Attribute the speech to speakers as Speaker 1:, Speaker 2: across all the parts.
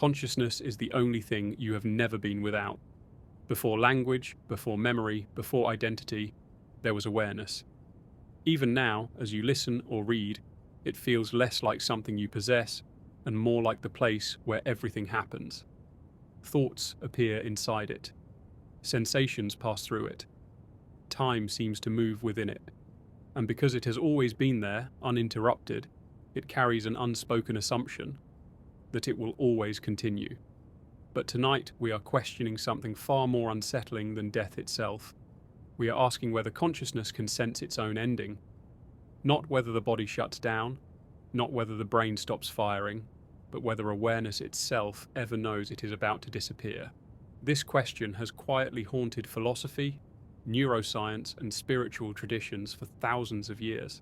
Speaker 1: Consciousness is the only thing you have never been without. Before language, before memory, before identity, there was awareness. Even now, as you listen or read, it feels less like something you possess and more like the place where everything happens. Thoughts appear inside it. Sensations pass through it. Time seems to move within it. And because it has always been there, uninterrupted, it carries an unspoken assumption that it will always continue. But tonight we are questioning something far more unsettling than death itself. We are asking whether consciousness can sense its own ending. Not whether the body shuts down, not whether the brain stops firing, but whether awareness itself ever knows it is about to disappear. This question has quietly haunted philosophy, neuroscience, and spiritual traditions for thousands of years.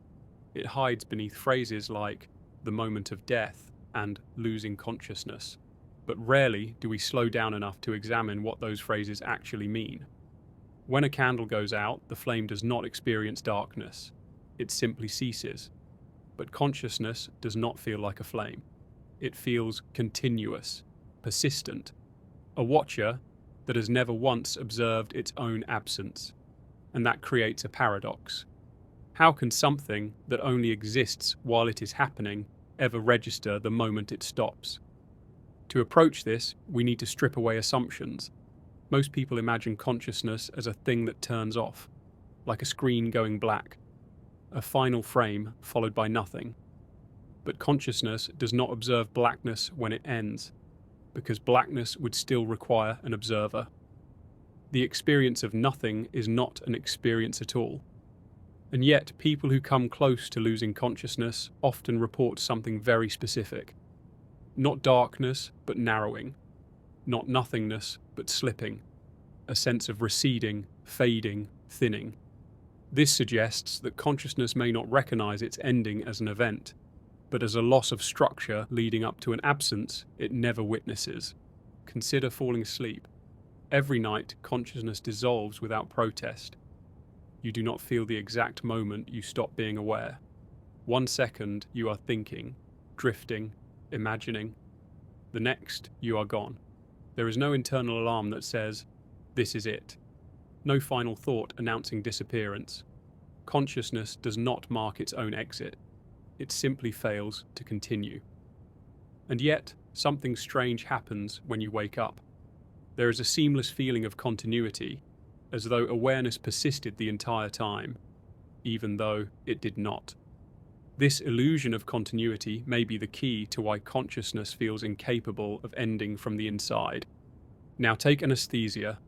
Speaker 1: It hides beneath phrases like the moment of death and losing consciousness. But rarely do we slow down enough to examine what those phrases actually mean. When a candle goes out, the flame does not experience darkness. It simply ceases. But consciousness does not feel like a flame. It feels continuous, persistent, a watcher that has never once observed its own absence. And that creates a paradox. How can something that only exists while it is happening ever register the moment it stops? To approach this, we need to strip away assumptions. Most people imagine consciousness as a thing that turns off, like a screen going black, a final frame followed by nothing. But consciousness does not observe blackness when it ends, because blackness would still require an observer. The experience of nothing is not an experience at all. And yet, people who come close to losing consciousness often report something very specific. Not darkness, but narrowing. Not nothingness, but slipping. A sense of receding, fading, thinning. This suggests that consciousness may not recognize its ending as an event, but as a loss of structure leading up to an absence it never witnesses. Consider falling asleep. Every night, consciousness dissolves without protest. You do not feel the exact moment you stop being aware. 1 second, you are thinking, drifting, imagining. The next, you are gone. There is no internal alarm that says, "This is it." No final thought announcing disappearance. Consciousness does not mark its own exit. It simply fails to continue. And yet, something strange happens when you wake up. There is a seamless feeling of continuity, as though awareness persisted the entire time, even though it did not. This illusion of continuity may be the key to why consciousness feels incapable of ending from the inside. Now take anesthesia.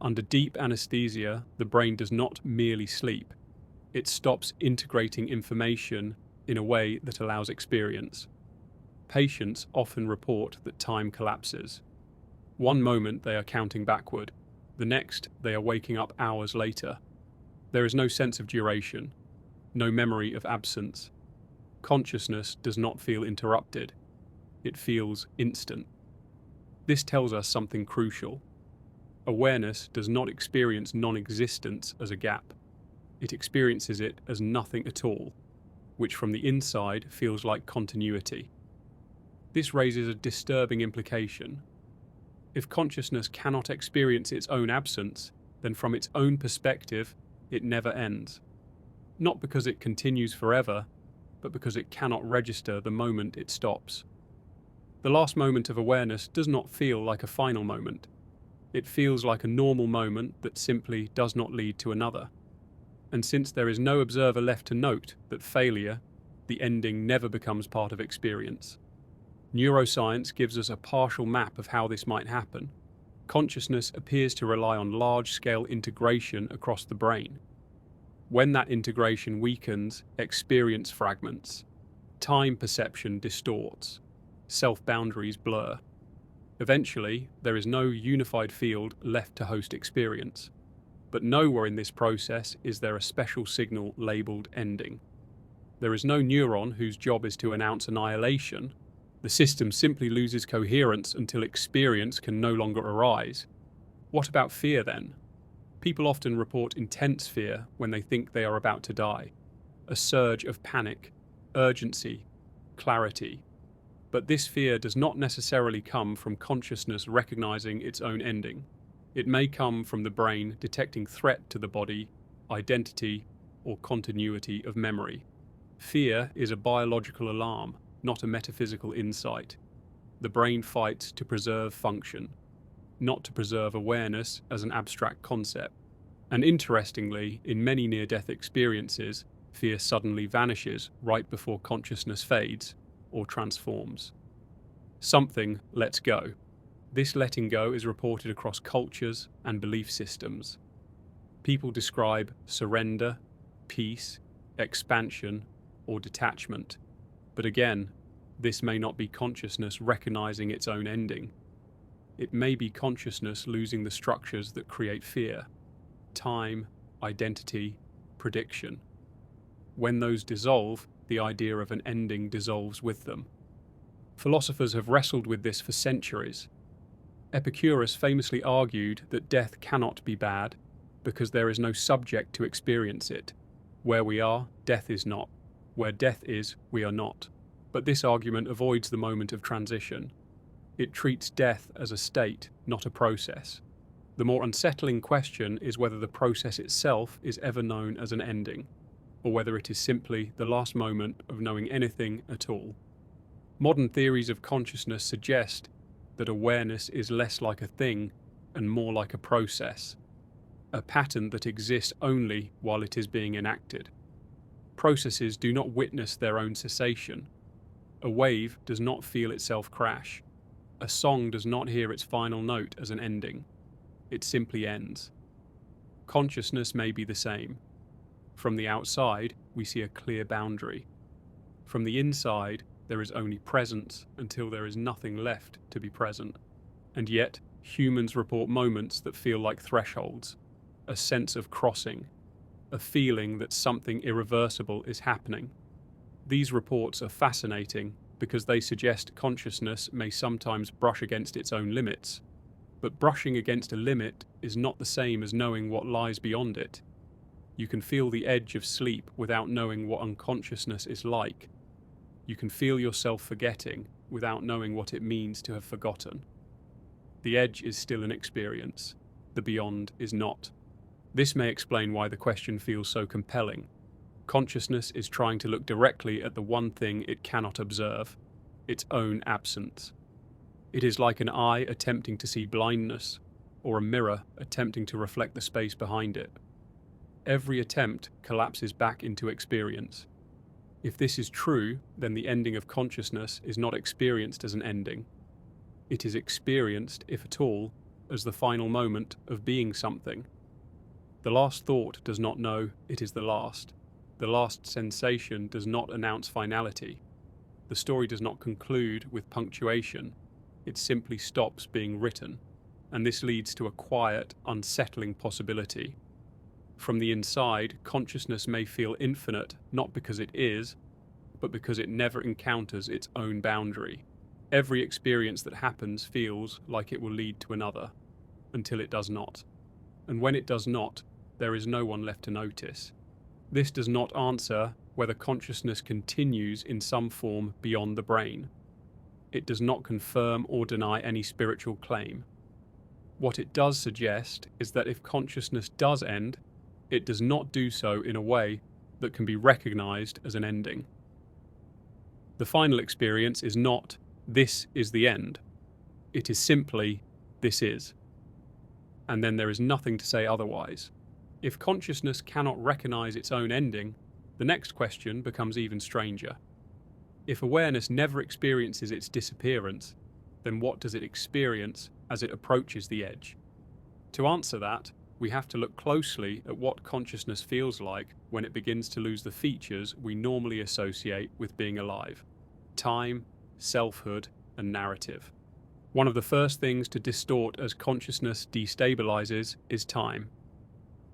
Speaker 1: Under deep anesthesia, the brain does not merely sleep. It stops integrating information in a way that allows experience. Patients often report that time collapses. One moment they are counting backward. The next, they are waking up hours later. There is no sense of duration, no memory of absence. Consciousness does not feel interrupted. It feels instant. This tells us something crucial. Awareness does not experience non-existence as a gap. It experiences it as nothing at all, which from the inside feels like continuity. This raises a disturbing implication. If consciousness cannot experience its own absence, then from its own perspective, it never ends. Not because it continues forever, but because it cannot register the moment it stops. The last moment of awareness does not feel like a final moment. It feels like a normal moment that simply does not lead to another. And since there is no observer left to note that failure, the ending never becomes part of experience. Neuroscience gives us a partial map of how this might happen. Consciousness appears to rely on large-scale integration across the brain. When that integration weakens, experience fragments. Time perception distorts. Self-boundaries blur. Eventually, there is no unified field left to host experience. But nowhere in this process is there a special signal labeled ending. There is no neuron whose job is to announce annihilation. The system simply loses coherence until experience can no longer arise. What about fear then? People often report intense fear when they think they are about to die. A surge of panic, urgency, clarity. But this fear does not necessarily come from consciousness recognizing its own ending. It may come from the brain detecting threat to the body, identity, or continuity of memory. Fear is a biological alarm, not a metaphysical insight. The brain fights to preserve function, not to preserve awareness as an abstract concept. And interestingly, in many near-death experiences, fear suddenly vanishes right before consciousness fades or transforms. Something lets go. This letting go is reported across cultures and belief systems. People describe surrender, peace, expansion, or detachment. But again, this may not be consciousness recognizing its own ending. It may be consciousness losing the structures that create fear: time, identity, prediction. When those dissolve, the idea of an ending dissolves with them. Philosophers have wrestled with this for centuries. Epicurus famously argued that death cannot be bad because there is no subject to experience it. Where we are, death is not. Where death is, we are not. But this argument avoids the moment of transition. It treats death as a state, not a process. The more unsettling question is whether the process itself is ever known as an ending, or whether it is simply the last moment of knowing anything at all. Modern theories of consciousness suggest that awareness is less like a thing and more like a process, a pattern that exists only while it is being enacted. Processes do not witness their own cessation. A wave does not feel itself crash. A song does not hear its final note as an ending. It simply ends. Consciousness may be the same. From the outside, we see a clear boundary. From the inside, there is only presence until there is nothing left to be present. And yet, humans report moments that feel like thresholds, a sense of crossing, a feeling that something irreversible is happening. These reports are fascinating because they suggest consciousness may sometimes brush against its own limits. But brushing against a limit is not the same as knowing what lies beyond it. You can feel the edge of sleep without knowing what unconsciousness is like. You can feel yourself forgetting without knowing what it means to have forgotten. The edge is still an experience. The beyond is not. This may explain why the question feels so compelling. Consciousness is trying to look directly at the one thing it cannot observe: its own absence. It is like an eye attempting to see blindness, or a mirror attempting to reflect the space behind it. Every attempt collapses back into experience. If this is true, then the ending of consciousness is not experienced as an ending. It is experienced, if at all, as the final moment of being something. The last thought does not know it is the last. The last sensation does not announce finality. The story does not conclude with punctuation. It simply stops being written. And this leads to a quiet, unsettling possibility. From the inside, consciousness may feel infinite, not because it is, but because it never encounters its own boundary. Every experience that happens feels like it will lead to another, until it does not. And when it does not, there is no one left to notice. This does not answer whether consciousness continues in some form beyond the brain. It does not confirm or deny any spiritual claim. What it does suggest is that if consciousness does end, it does not do so in a way that can be recognized as an ending. The final experience is not, "this is the end." It is simply, "this is." And then there is nothing to say otherwise. If consciousness cannot recognize its own ending, the next question becomes even stranger. If awareness never experiences its disappearance, then what does it experience as it approaches the edge? To answer that, we have to look closely at what consciousness feels like when it begins to lose the features we normally associate with being alive: time, selfhood, and narrative. One of the first things to distort as consciousness destabilizes is time.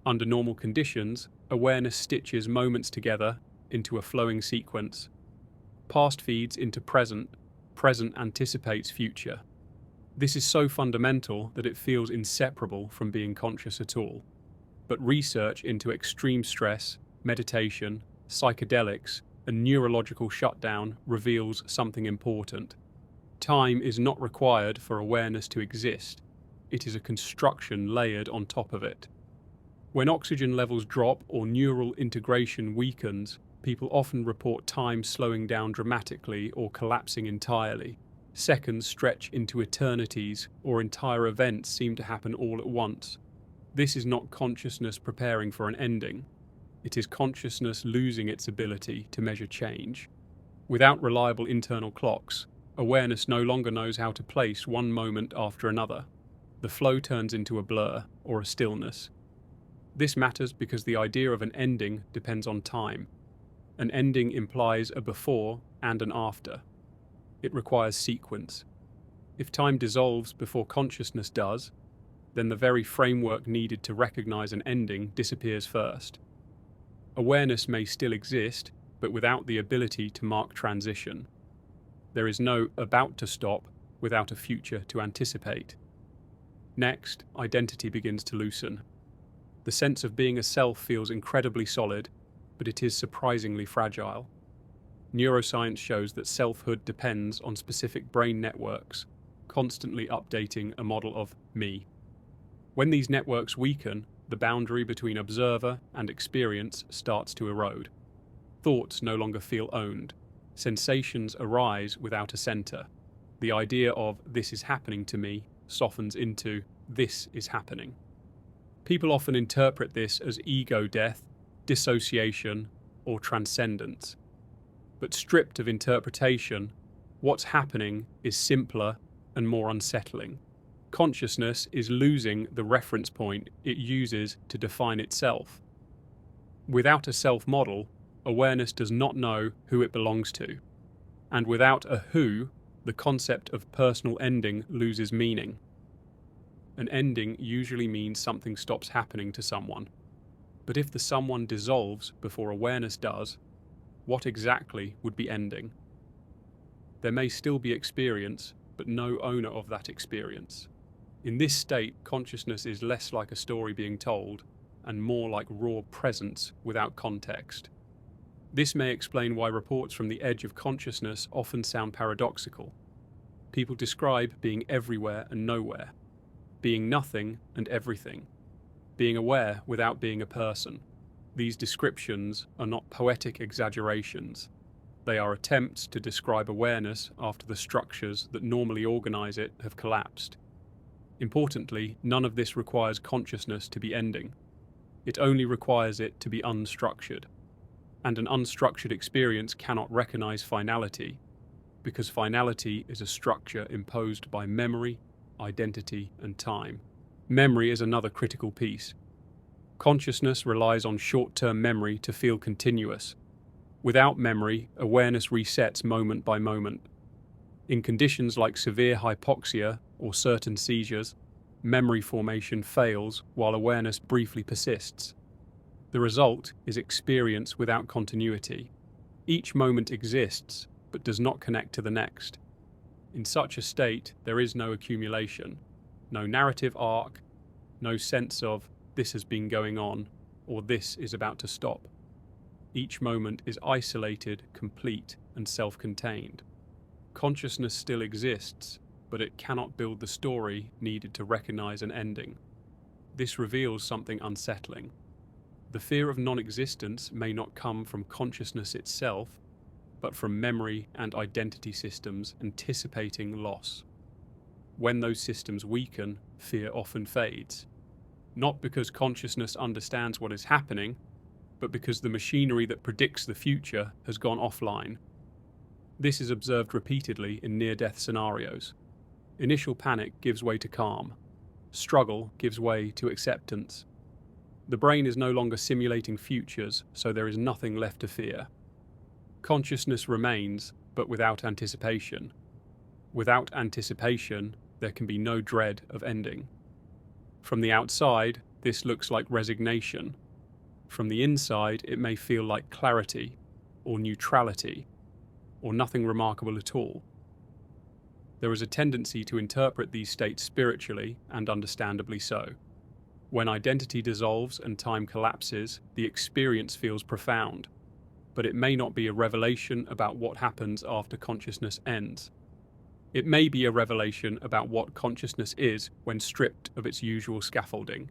Speaker 1: Under normal conditions, awareness stitches moments together into a flowing sequence. Past feeds into present, present anticipates future. This is so fundamental that it feels inseparable from being conscious at all. But research into extreme stress, meditation, psychedelics, and neurological shutdown reveals something important. Time is not required for awareness to exist. It is a construction layered on top of it. When oxygen levels drop or neural integration weakens, people often report time slowing down dramatically or collapsing entirely. Seconds stretch into eternities, or entire events seem to happen all at once. This is not consciousness preparing for an ending. It is consciousness losing its ability to measure change. Without reliable internal clocks, awareness no longer knows how to place one moment after another. The flow turns into a blur or a stillness. This matters because the idea of an ending depends on time. An ending implies a before and an after. It requires sequence. If time dissolves before consciousness does, then the very framework needed to recognize an ending disappears first. Awareness may still exist, but without the ability to mark transition. There is no about to stop without a future to anticipate. Next, identity begins to loosen. The sense of being a self feels incredibly solid, but it is surprisingly fragile. Neuroscience shows that selfhood depends on specific brain networks, constantly updating a model of me. When these networks weaken, the boundary between observer and experience starts to erode. Thoughts no longer feel owned. Sensations arise without a center. The idea of "this is happening to me" softens into "this is happening." People often interpret this as ego death, dissociation, or transcendence. But stripped of interpretation, what's happening is simpler and more unsettling. Consciousness is losing the reference point it uses to define itself. Without a self-model, awareness does not know who it belongs to. And without a who, the concept of personal ending loses meaning. An ending usually means something stops happening to someone. But if the someone dissolves before awareness does, what exactly would be ending? There may still be experience, but no owner of that experience. In this state, consciousness is less like a story being told, and more like raw presence without context. This may explain why reports from the edge of consciousness often sound paradoxical. People describe being everywhere and nowhere, being nothing and everything, being aware without being a person. These descriptions are not poetic exaggerations. They are attempts to describe awareness after the structures that normally organize it have collapsed. Importantly, none of this requires consciousness to be ending. It only requires it to be unstructured. And an unstructured experience cannot recognize finality, because finality is a structure imposed by memory, identity, and time. Memory is another critical piece. Consciousness relies on short-term memory to feel continuous. Without memory, awareness resets moment by moment. In conditions like severe hypoxia or certain seizures, memory formation fails while awareness briefly persists. The result is experience without continuity. Each moment exists, but does not connect to the next. In such a state, there is no accumulation, no narrative arc, no sense of "this has been going on" or "this is about to stop." Each moment is isolated, complete, and self-contained. Consciousness still exists, but it cannot build the story needed to recognize an ending. This reveals something unsettling. The fear of non-existence may not come from consciousness itself, but from memory and identity systems anticipating loss. When those systems weaken, fear often fades. Not because consciousness understands what is happening, but because the machinery that predicts the future has gone offline. This is observed repeatedly in near-death scenarios. Initial panic gives way to calm. Struggle gives way to acceptance. The brain is no longer simulating futures, so there is nothing left to fear. Consciousness remains, but without anticipation. Without anticipation, there can be no dread of ending. From the outside, this looks like resignation. From the inside, it may feel like clarity, or neutrality, or nothing remarkable at all. There is a tendency to interpret these states spiritually, and understandably so. When identity dissolves and time collapses, the experience feels profound, but it may not be a revelation about what happens after consciousness ends. It may be a revelation about what consciousness is when stripped of its usual scaffolding.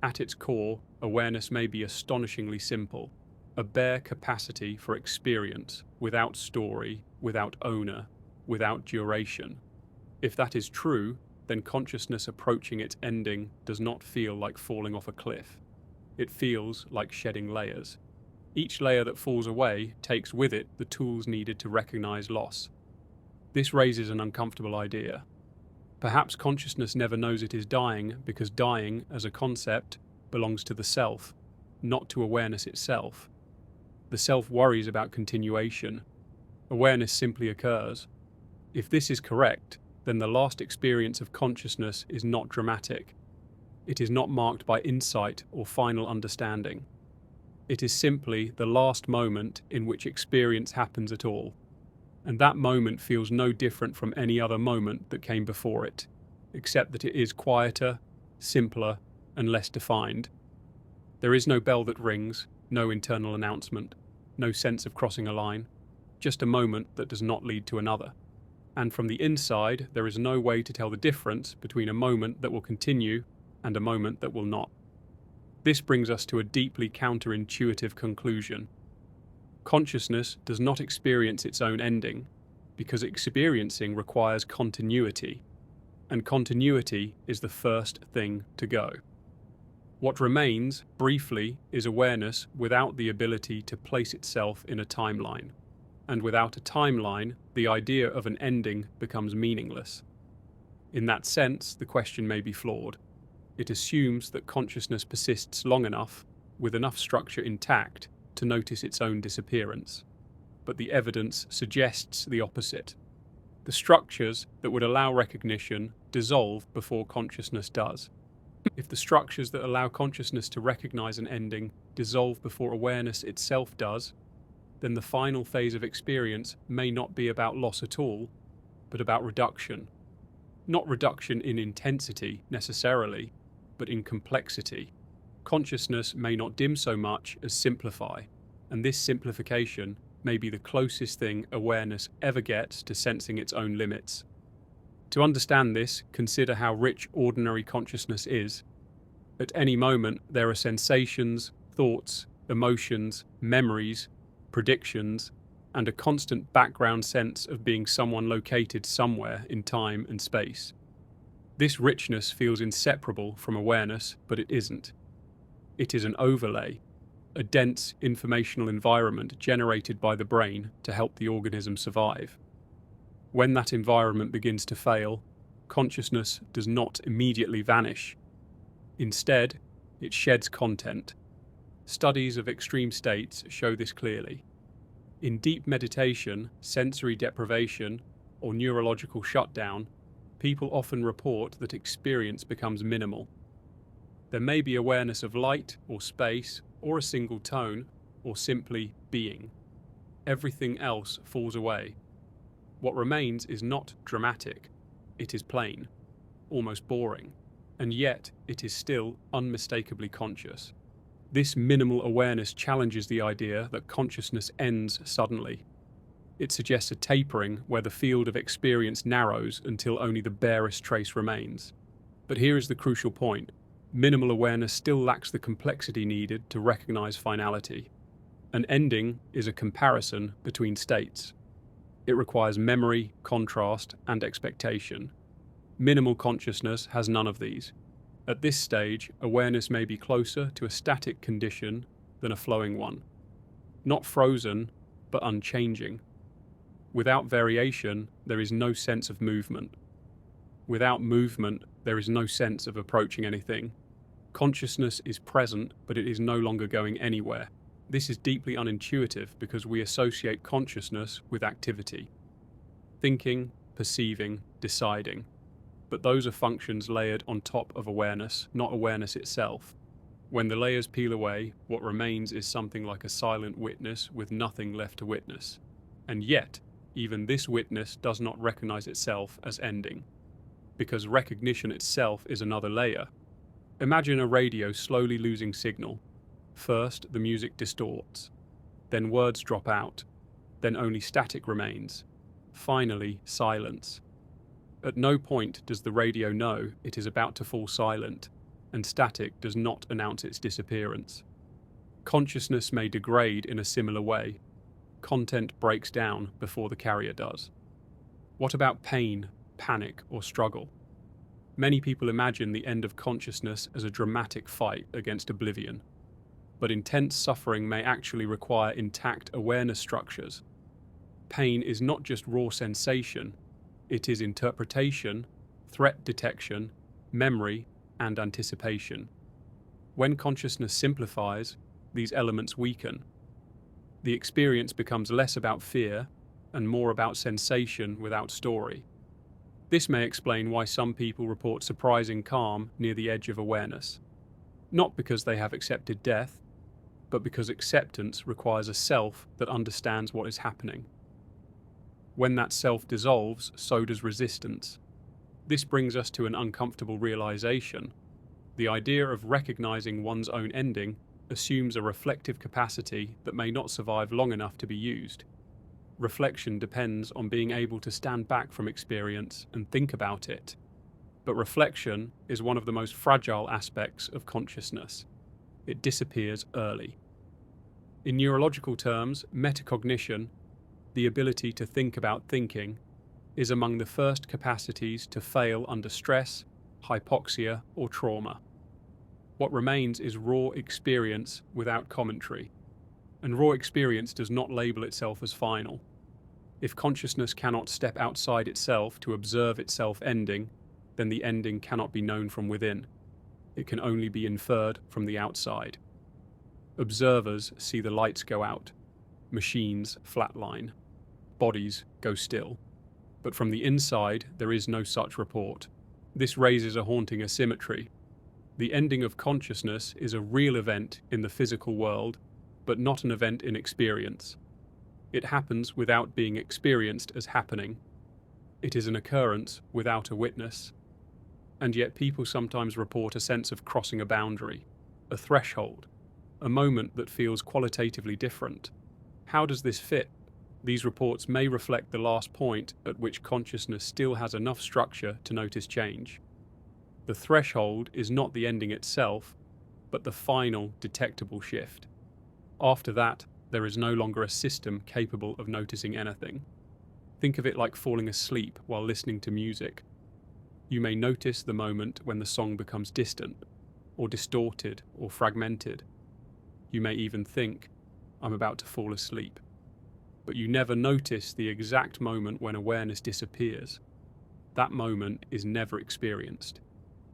Speaker 1: At its core, awareness may be astonishingly simple, a bare capacity for experience, without story, without owner, without duration. If that is true, then consciousness approaching its ending does not feel like falling off a cliff. It feels like shedding layers. Each layer that falls away takes with it the tools needed to recognize loss. This raises an uncomfortable idea. Perhaps consciousness never knows it is dying because dying, as a concept, belongs to the self, not to awareness itself. The self worries about continuation. Awareness simply occurs. If this is correct, then the last experience of consciousness is not dramatic. It is not marked by insight or final understanding. It is simply the last moment in which experience happens at all. And that moment feels no different from any other moment that came before it, except that it is quieter, simpler, and less defined. There is no bell that rings, no internal announcement, no sense of crossing a line, just a moment that does not lead to another. And from the inside, there is no way to tell the difference between a moment that will continue and a moment that will not. This brings us to a deeply counterintuitive conclusion. Consciousness does not experience its own ending, because experiencing requires continuity, and continuity is the first thing to go. What remains, briefly, is awareness without the ability to place itself in a timeline. And without a timeline, the idea of an ending becomes meaningless. In that sense, the question may be flawed. It assumes that consciousness persists long enough, with enough structure intact, to notice its own disappearance. But the evidence suggests the opposite. The structures that would allow recognition dissolve before consciousness does. If the structures that allow consciousness to recognize an ending dissolve before awareness itself does, then the final phase of experience may not be about loss at all, but about reduction. Not reduction in intensity, necessarily, but in complexity. Consciousness may not dim so much as simplify, and this simplification may be the closest thing awareness ever gets to sensing its own limits. To understand this, consider how rich ordinary consciousness is. At any moment, there are sensations, thoughts, emotions, memories, predictions, and a constant background sense of being someone located somewhere in time and space. This richness feels inseparable from awareness, but it isn't. It is an overlay, a dense informational environment generated by the brain to help the organism survive. When that environment begins to fail, consciousness does not immediately vanish. Instead, it sheds content. Studies of extreme states show this clearly. In deep meditation, sensory deprivation, or neurological shutdown, people often report that experience becomes minimal. There may be awareness of light or space, or a single tone, or simply being. Everything else falls away. What remains is not dramatic. It is plain, almost boring, and yet it is still unmistakably conscious. This minimal awareness challenges the idea that consciousness ends suddenly. It suggests a tapering where the field of experience narrows until only the barest trace remains. But here is the crucial point. Minimal awareness still lacks the complexity needed to recognize finality. An ending is a comparison between states. It requires memory, contrast, and expectation. Minimal consciousness has none of these. At this stage, awareness may be closer to a static condition than a flowing one. Not frozen, but unchanging. Without variation, there is no sense of movement. Without movement, there is no sense of approaching anything. Consciousness is present, but it is no longer going anywhere. This is deeply unintuitive because we associate consciousness with activity. Thinking, perceiving, deciding. But those are functions layered on top of awareness, not awareness itself. When the layers peel away, what remains is something like a silent witness with nothing left to witness. And yet, even this witness does not recognize itself as ending, because recognition itself is another layer. Imagine a radio slowly losing signal. First, the music distorts. Then words drop out. Then only static remains. finally, silence. At no point does the radio know it is about to fall silent, and static does not announce its disappearance. Consciousness may degrade in a similar way. Content breaks down before the carrier does. What about pain, panic, or struggle? Many people imagine the end of consciousness as a dramatic fight against oblivion. But intense suffering may actually require intact awareness structures. Pain is not just raw sensation, it is interpretation, threat detection, memory, and anticipation. When consciousness simplifies, these elements weaken. The experience becomes less about fear and more about sensation without story. This may explain why some people report surprising calm near the edge of awareness. Not because they have accepted death, but because acceptance requires a self that understands what is happening. When that self dissolves, so does resistance. This brings us to an uncomfortable realization. The idea of recognizing one's own ending assumes a reflective capacity that may not survive long enough to be used. Reflection depends on being able to stand back from experience and think about it. But reflection is one of the most fragile aspects of consciousness. It disappears early. In neurological terms, metacognition, the ability to think about thinking, is among the first capacities to fail under stress, hypoxia, or trauma. What remains is raw experience without commentary, and raw experience does not label itself as final. If consciousness cannot step outside itself to observe itself ending, then the ending cannot be known from within. It can only be inferred from the outside. Observers see the lights go out, machines flatline, bodies go still. But from the inside, there is no such report. This raises a haunting asymmetry. The ending of consciousness is a real event in the physical world, but not an event in experience. It happens without being experienced as happening. It is an occurrence without a witness. And yet people sometimes report a sense of crossing a boundary, a threshold, a moment that feels qualitatively different. How does this fit? These reports may reflect the last point at which consciousness still has enough structure to notice change. The threshold is not the ending itself, but the final detectable shift. After that, there is no longer a system capable of noticing anything. Think of it like falling asleep while listening to music. You may notice the moment when the song becomes distant, or distorted, or fragmented. You may even think, "I'm about to fall asleep." But you never notice the exact moment when awareness disappears. That moment is never experienced.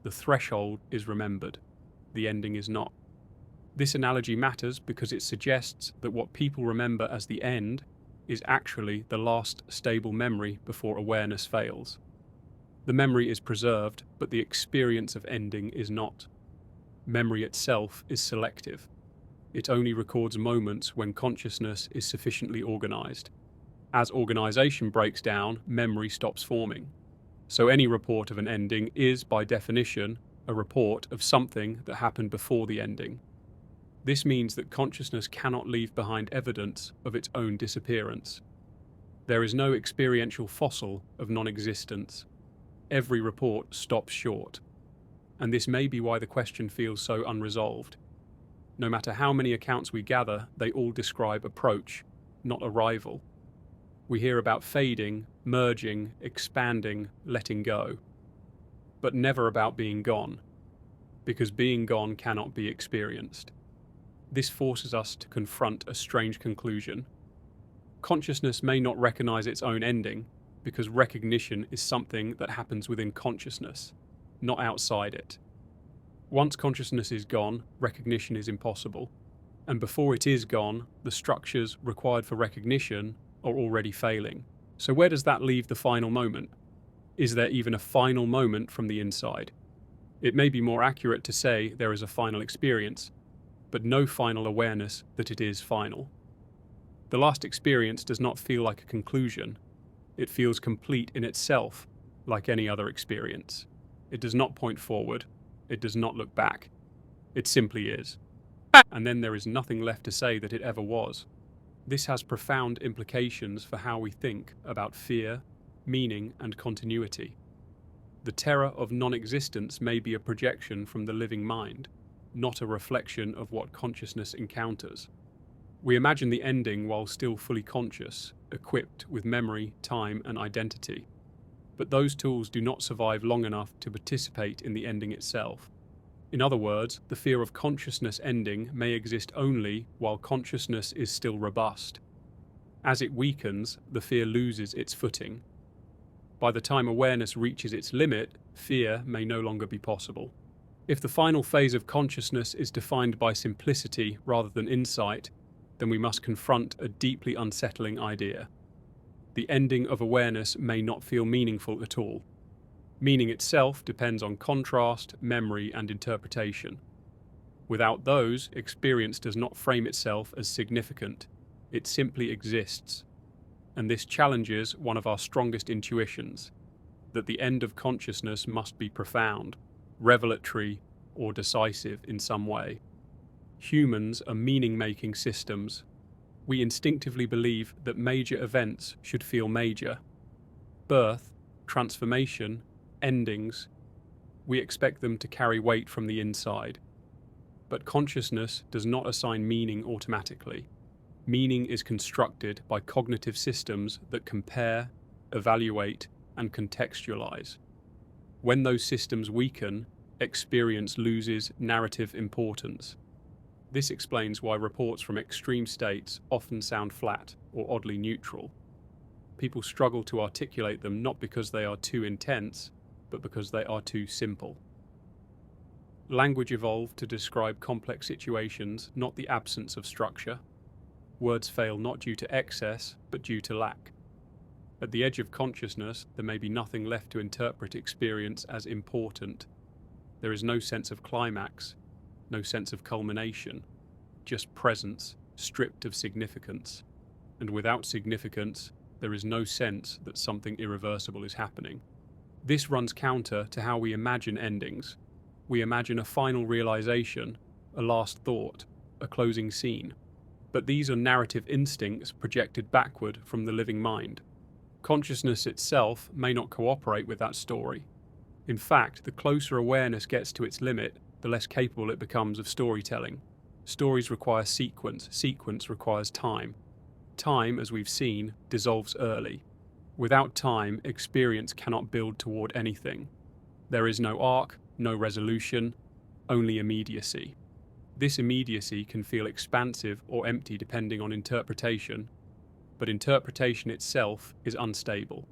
Speaker 1: The threshold is remembered. The ending is not. This analogy matters because it suggests that what people remember as the end is actually the last stable memory before awareness fails. The memory is preserved, but the experience of ending is not. Memory itself is selective. It only records moments when consciousness is sufficiently organized. As organization breaks down, memory stops forming. So any report of an ending is, by definition, a report of something that happened before the ending. This means that consciousness cannot leave behind evidence of its own disappearance. There is no experiential fossil of non-existence. Every report stops short. And this may be why the question feels so unresolved. No matter how many accounts we gather, they all describe approach, not arrival. We hear about fading, merging, expanding, letting go. But never about being gone, because being gone cannot be experienced. This forces us to confront a strange conclusion. Consciousness may not recognize its own ending, because recognition is something that happens within consciousness, not outside it. Once consciousness is gone, recognition is impossible. And before it is gone, the structures required for recognition are already failing. So where does that leave the final moment? Is there even a final moment from the inside? It may be more accurate to say there is a final experience, but no final awareness that it is final. The last experience does not feel like a conclusion. It feels complete in itself, like any other experience. It does not point forward. It does not look back. It simply is. And then there is nothing left to say that it ever was. This has profound implications for how we think about fear, meaning, and continuity. The terror of non-existence may be a projection from the living mind, not a reflection of what consciousness encounters. We imagine the ending while still fully conscious, equipped with memory, time, and identity. But those tools do not survive long enough to participate in the ending itself. In other words, the fear of consciousness ending may exist only while consciousness is still robust. As it weakens, the fear loses its footing. By the time awareness reaches its limit, fear may no longer be possible. If the final phase of consciousness is defined by simplicity rather than insight, then we must confront a deeply unsettling idea. The ending of awareness may not feel meaningful at all. Meaning itself depends on contrast, memory, and interpretation. Without those, experience does not frame itself as significant. It simply exists. And this challenges one of our strongest intuitions, that the end of consciousness must be profound, revelatory, or decisive in some way. Humans are meaning-making systems. We instinctively believe that major events should feel major. Birth, transformation, endings, we expect them to carry weight from the inside. But consciousness does not assign meaning automatically. Meaning is constructed by cognitive systems that compare, evaluate, and contextualize. When those systems weaken, experience loses narrative importance. This explains why reports from extreme states often sound flat or oddly neutral. People struggle to articulate them not because they are too intense, but because they are too simple. Language evolved to describe complex situations, not the absence of structure. Words fail not due to excess, but due to lack. At the edge of consciousness, there may be nothing left to interpret experience as important. There is no sense of climax, no sense of culmination, just presence, stripped of significance. And without significance, there is no sense that something irreversible is happening. This runs counter to how we imagine endings. We imagine a final realization, a last thought, a closing scene. But these are narrative instincts projected backward from the living mind. Consciousness itself may not cooperate with that story. In fact, the closer awareness gets to its limit, the less capable it becomes of storytelling. Stories require sequence. Sequence requires time. Time, as we've seen, dissolves early. Without time, experience cannot build toward anything. There is no arc, no resolution, only immediacy. This immediacy can feel expansive or empty depending on interpretation, but interpretation itself is unstable.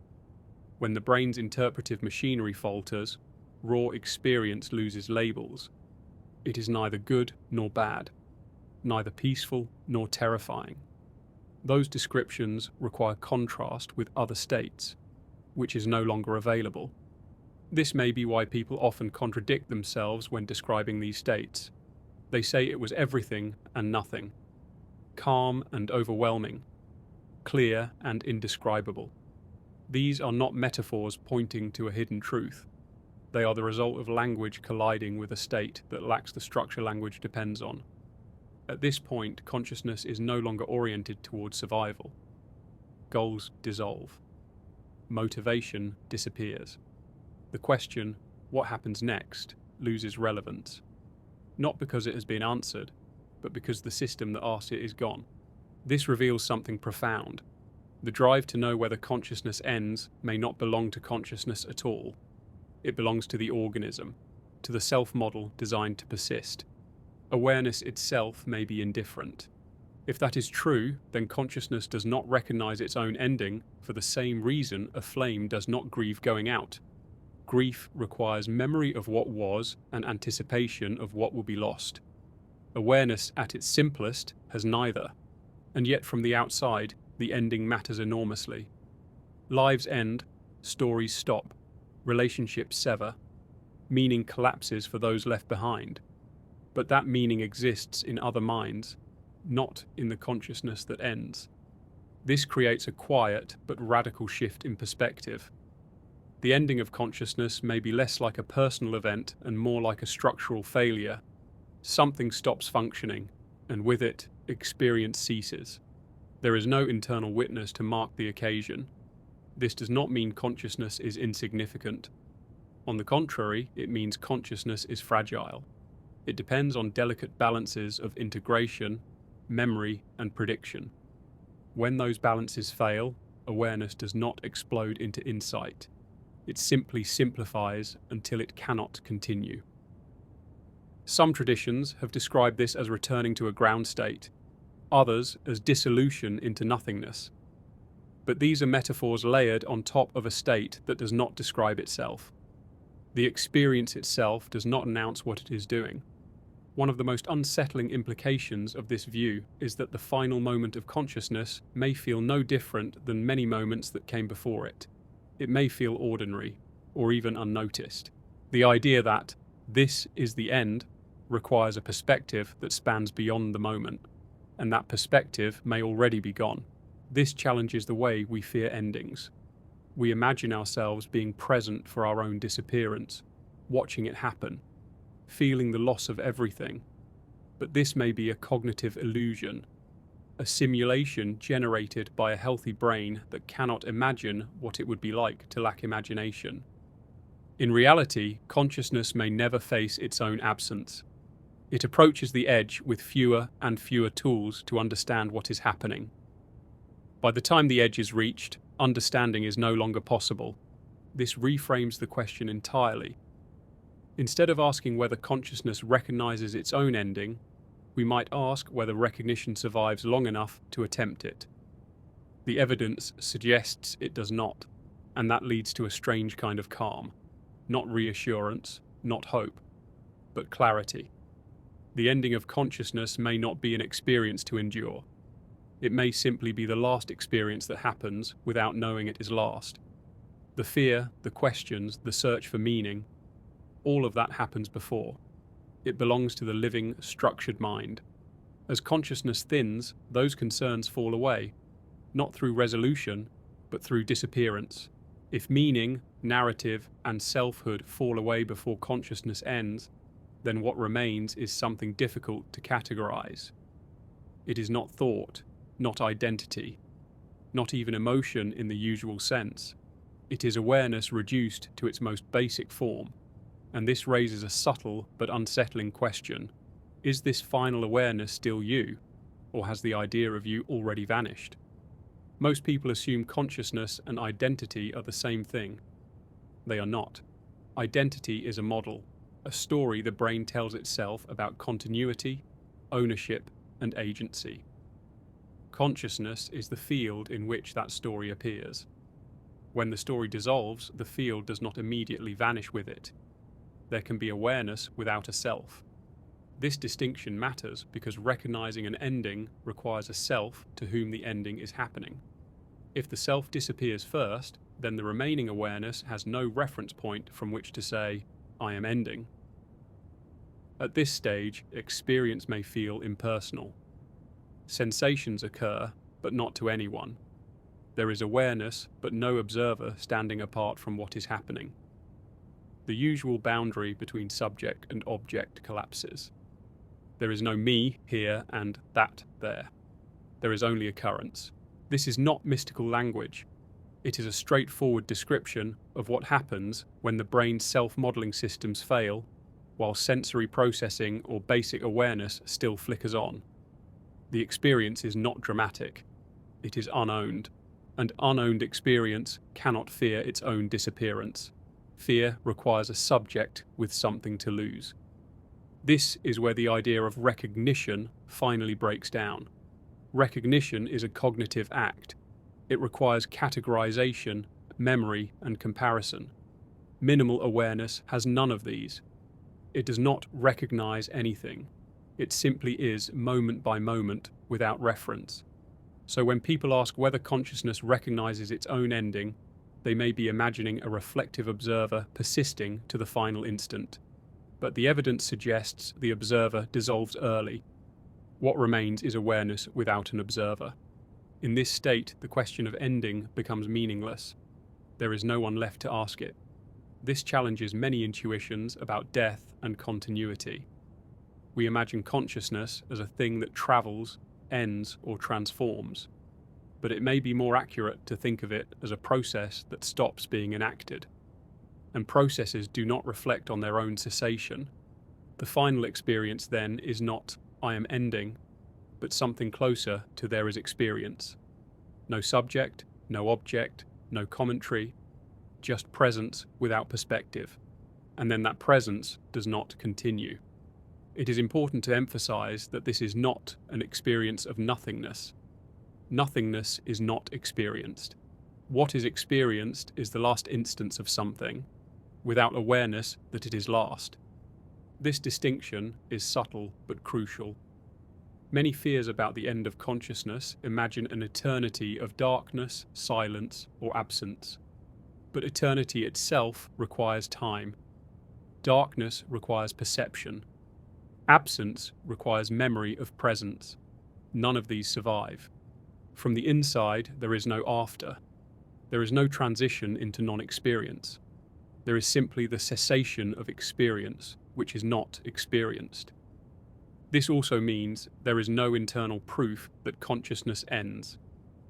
Speaker 1: When the brain's interpretive machinery falters, raw experience loses labels. It is neither good nor bad, neither peaceful nor terrifying. Those descriptions require contrast with other states, which is no longer available. This may be why people often contradict themselves when describing these states. They say it was everything and nothing, calm and overwhelming, clear and indescribable. These are not metaphors pointing to a hidden truth. They are the result of language colliding with a state that lacks the structure language depends on. At this point, consciousness is no longer oriented towards survival. Goals dissolve. Motivation disappears. The question, what happens next, loses relevance. Not because it has been answered, but because the system that asked it is gone. This reveals something profound. The drive to know whether consciousness ends may not belong to consciousness at all. It belongs to the organism, to the self-model designed to persist. Awareness itself may be indifferent. If that is true, then consciousness does not recognize its own ending for the same reason a flame does not grieve going out. Grief requires memory of what was and anticipation of what will be lost. Awareness at its simplest has neither, and yet from the outside, the ending matters enormously. Lives end, stories stop, relationships sever, meaning collapses for those left behind. But that meaning exists in other minds, not in the consciousness that ends. This creates a quiet but radical shift in perspective. The ending of consciousness may be less like a personal event and more like a structural failure. Something stops functioning, and with it, experience ceases. There is no internal witness to mark the occasion. This does not mean consciousness is insignificant. On the contrary, it means consciousness is fragile. It depends on delicate balances of integration, memory, and prediction. When those balances fail, awareness does not explode into insight. It simply simplifies until it cannot continue. Some traditions have described this as returning to a ground state, others as dissolution into nothingness. But these are metaphors layered on top of a state that does not describe itself. The experience itself does not announce what it is doing. One of the most unsettling implications of this view is that the final moment of consciousness may feel no different than many moments that came before it. It may feel ordinary, or even unnoticed. The idea that this is the end requires a perspective that spans beyond the moment, and that perspective may already be gone. This challenges the way we fear endings. We imagine ourselves being present for our own disappearance, watching it happen, feeling the loss of everything. But this may be a cognitive illusion, a simulation generated by a healthy brain that cannot imagine what it would be like to lack imagination. In reality, consciousness may never face its own absence. It approaches the edge with fewer and fewer tools to understand what is happening. By the time the edge is reached, understanding is no longer possible. This reframes the question entirely. Instead of asking whether consciousness recognizes its own ending, we might ask whether recognition survives long enough to attempt it. The evidence suggests it does not, and that leads to a strange kind of calm. Not reassurance, not hope, but clarity. The ending of consciousness may not be an experience to endure. It may simply be the last experience that happens without knowing it is last. The fear, the questions, the search for meaning, all of that happens before. It belongs to the living, structured mind. As consciousness thins, those concerns fall away, not through resolution, but through disappearance. If meaning, narrative, and selfhood fall away before consciousness ends, then what remains is something difficult to categorize. It is not thought, not identity, not even emotion in the usual sense. It is awareness reduced to its most basic form. And this raises a subtle but unsettling question. Is this final awareness still you, or has the idea of you already vanished? Most people assume consciousness and identity are the same thing. They are not. Identity is a model, a story the brain tells itself about continuity, ownership, and agency. Consciousness is the field in which that story appears. When the story dissolves, the field does not immediately vanish with it. There can be awareness without a self. This distinction matters because recognizing an ending requires a self to whom the ending is happening. If the self disappears first, then the remaining awareness has no reference point from which to say, I am ending. At this stage, experience may feel impersonal. Sensations occur, but not to anyone. There is awareness, but no observer standing apart from what is happening. The usual boundary between subject and object collapses. There is no me here and that there. There is only occurrence. This is not mystical language. It is a straightforward description of what happens when the brain's self-modeling systems fail, while sensory processing or basic awareness still flickers on. The experience is not dramatic. It is unowned, and unowned experience cannot fear its own disappearance. Fear requires a subject with something to lose. This is where the idea of recognition finally breaks down. Recognition is a cognitive act. It requires categorization, memory, and comparison. Minimal awareness has none of these. It does not recognize anything. It simply is moment by moment without reference. So when people ask whether consciousness recognizes its own ending, they may be imagining a reflective observer persisting to the final instant. But the evidence suggests the observer dissolves early. What remains is awareness without an observer. In this state, the question of ending becomes meaningless. There is no one left to ask it. This challenges many intuitions about death and continuity. We imagine consciousness as a thing that travels, ends, or transforms. but it may be more accurate to think of it as a process that stops being enacted. And processes do not reflect on their own cessation. The final experience then is not "I am ending," but something closer to "there is experience." No subject, no object, no commentary, just presence without perspective. And then that presence does not continue. It is important to emphasize that this is not an experience of nothingness. Nothingness is not experienced. What is experienced is the last instance of something, without awareness that it is last. This distinction is subtle but crucial. Many fears about the end of consciousness imagine an eternity of darkness, silence, or absence. But eternity itself requires time. Darkness requires perception. Absence requires memory of presence. None of these survive. From the inside, there is no after. There is no transition into non-experience. There is simply the cessation of experience, which is not experienced. This also means there is no internal proof that consciousness ends.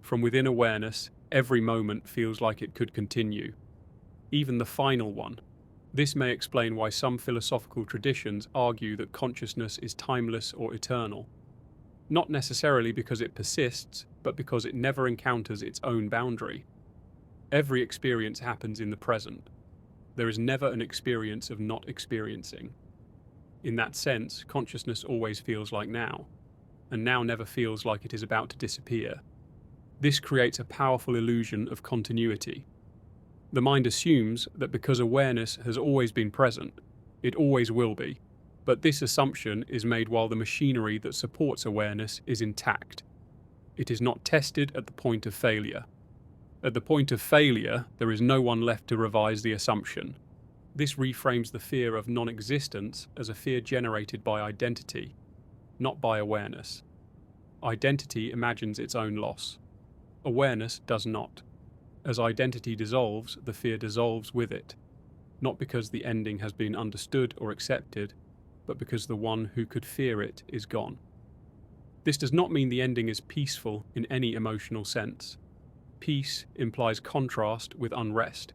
Speaker 1: From within awareness, every moment feels like it could continue, even the final one. This may explain why some philosophical traditions argue that consciousness is timeless or eternal. Not necessarily because it persists, but because it never encounters its own boundary. Every experience happens in the present. There is never an experience of not experiencing. In that sense, consciousness always feels like now, and now never feels like it is about to disappear. This creates a powerful illusion of continuity. The mind assumes that because awareness has always been present, it always will be. But this assumption is made while the machinery that supports awareness is intact. It is not tested at the point of failure. At the point of failure, there is no one left to revise the assumption. This reframes the fear of non-existence as a fear generated by identity, not by awareness. Identity imagines its own loss. Awareness does not. As identity dissolves, the fear dissolves with it, not because the ending has been understood or accepted, but because the one who could fear it is gone. This does not mean the ending is peaceful in any emotional sense. Peace implies contrast with unrest.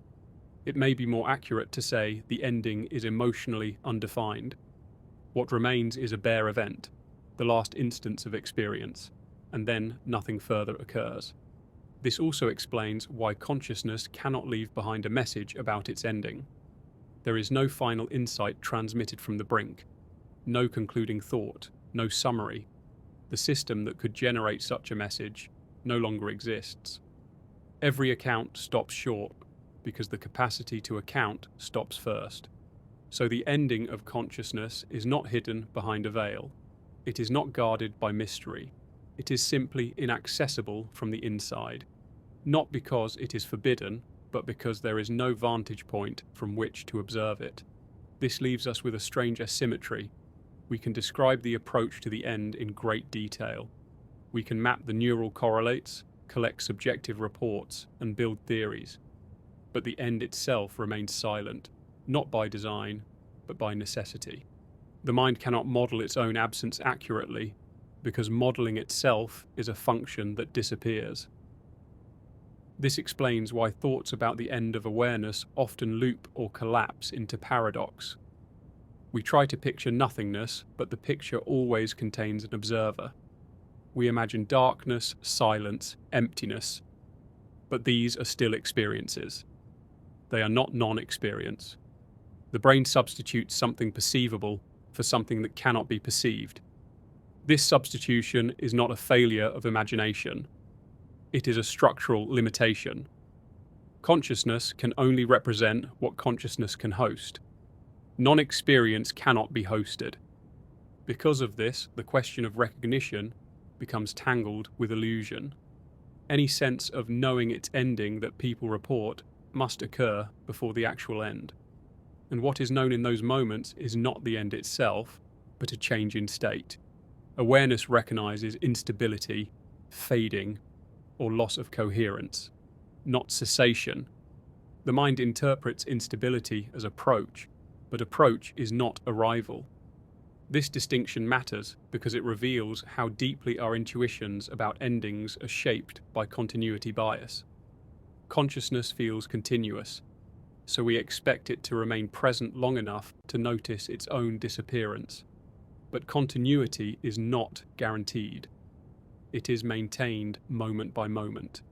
Speaker 1: It may be more accurate to say the ending is emotionally undefined. What remains is a bare event, the last instance of experience, and then nothing further occurs. This also explains why consciousness cannot leave behind a message about its ending. There is no final insight transmitted from the brink, no concluding thought, no summary. The system that could generate such a message no longer exists. Every account stops short because the capacity to account stops first. So the ending of consciousness is not hidden behind a veil. It is not guarded by mystery. It is simply inaccessible from the inside, not because it is forbidden, but because there is no vantage point from which to observe it. This leaves us with a strange asymmetry. We can describe the approach to the end in great detail. We can map the neural correlates, collect subjective reports, and build theories. But the end itself remains silent, not by design, but by necessity. The mind cannot model its own absence accurately, because modeling itself is a function that disappears. This explains why thoughts about the end of awareness often loop or collapse into paradox. We try to picture nothingness, but the picture always contains an observer. We imagine darkness, silence, emptiness, but these are still experiences. They are not non-experience. The brain substitutes something perceivable for something that cannot be perceived. This substitution is not a failure of imagination. It is a structural limitation. Consciousness can only represent what consciousness can host. Non-experience cannot be hosted. Because of this, the question of recognition becomes tangled with illusion. Any sense of knowing its ending that people report must occur before the actual end. And what is known in those moments is not the end itself, but a change in state. Awareness recognizes instability, fading, or loss of coherence, not cessation. The mind interprets instability as approach, but approach is not arrival. This distinction matters because it reveals how deeply our intuitions about endings are shaped by continuity bias. Consciousness feels continuous, so we expect it to remain present long enough to notice its own disappearance. But continuity is not guaranteed. It is maintained moment by moment.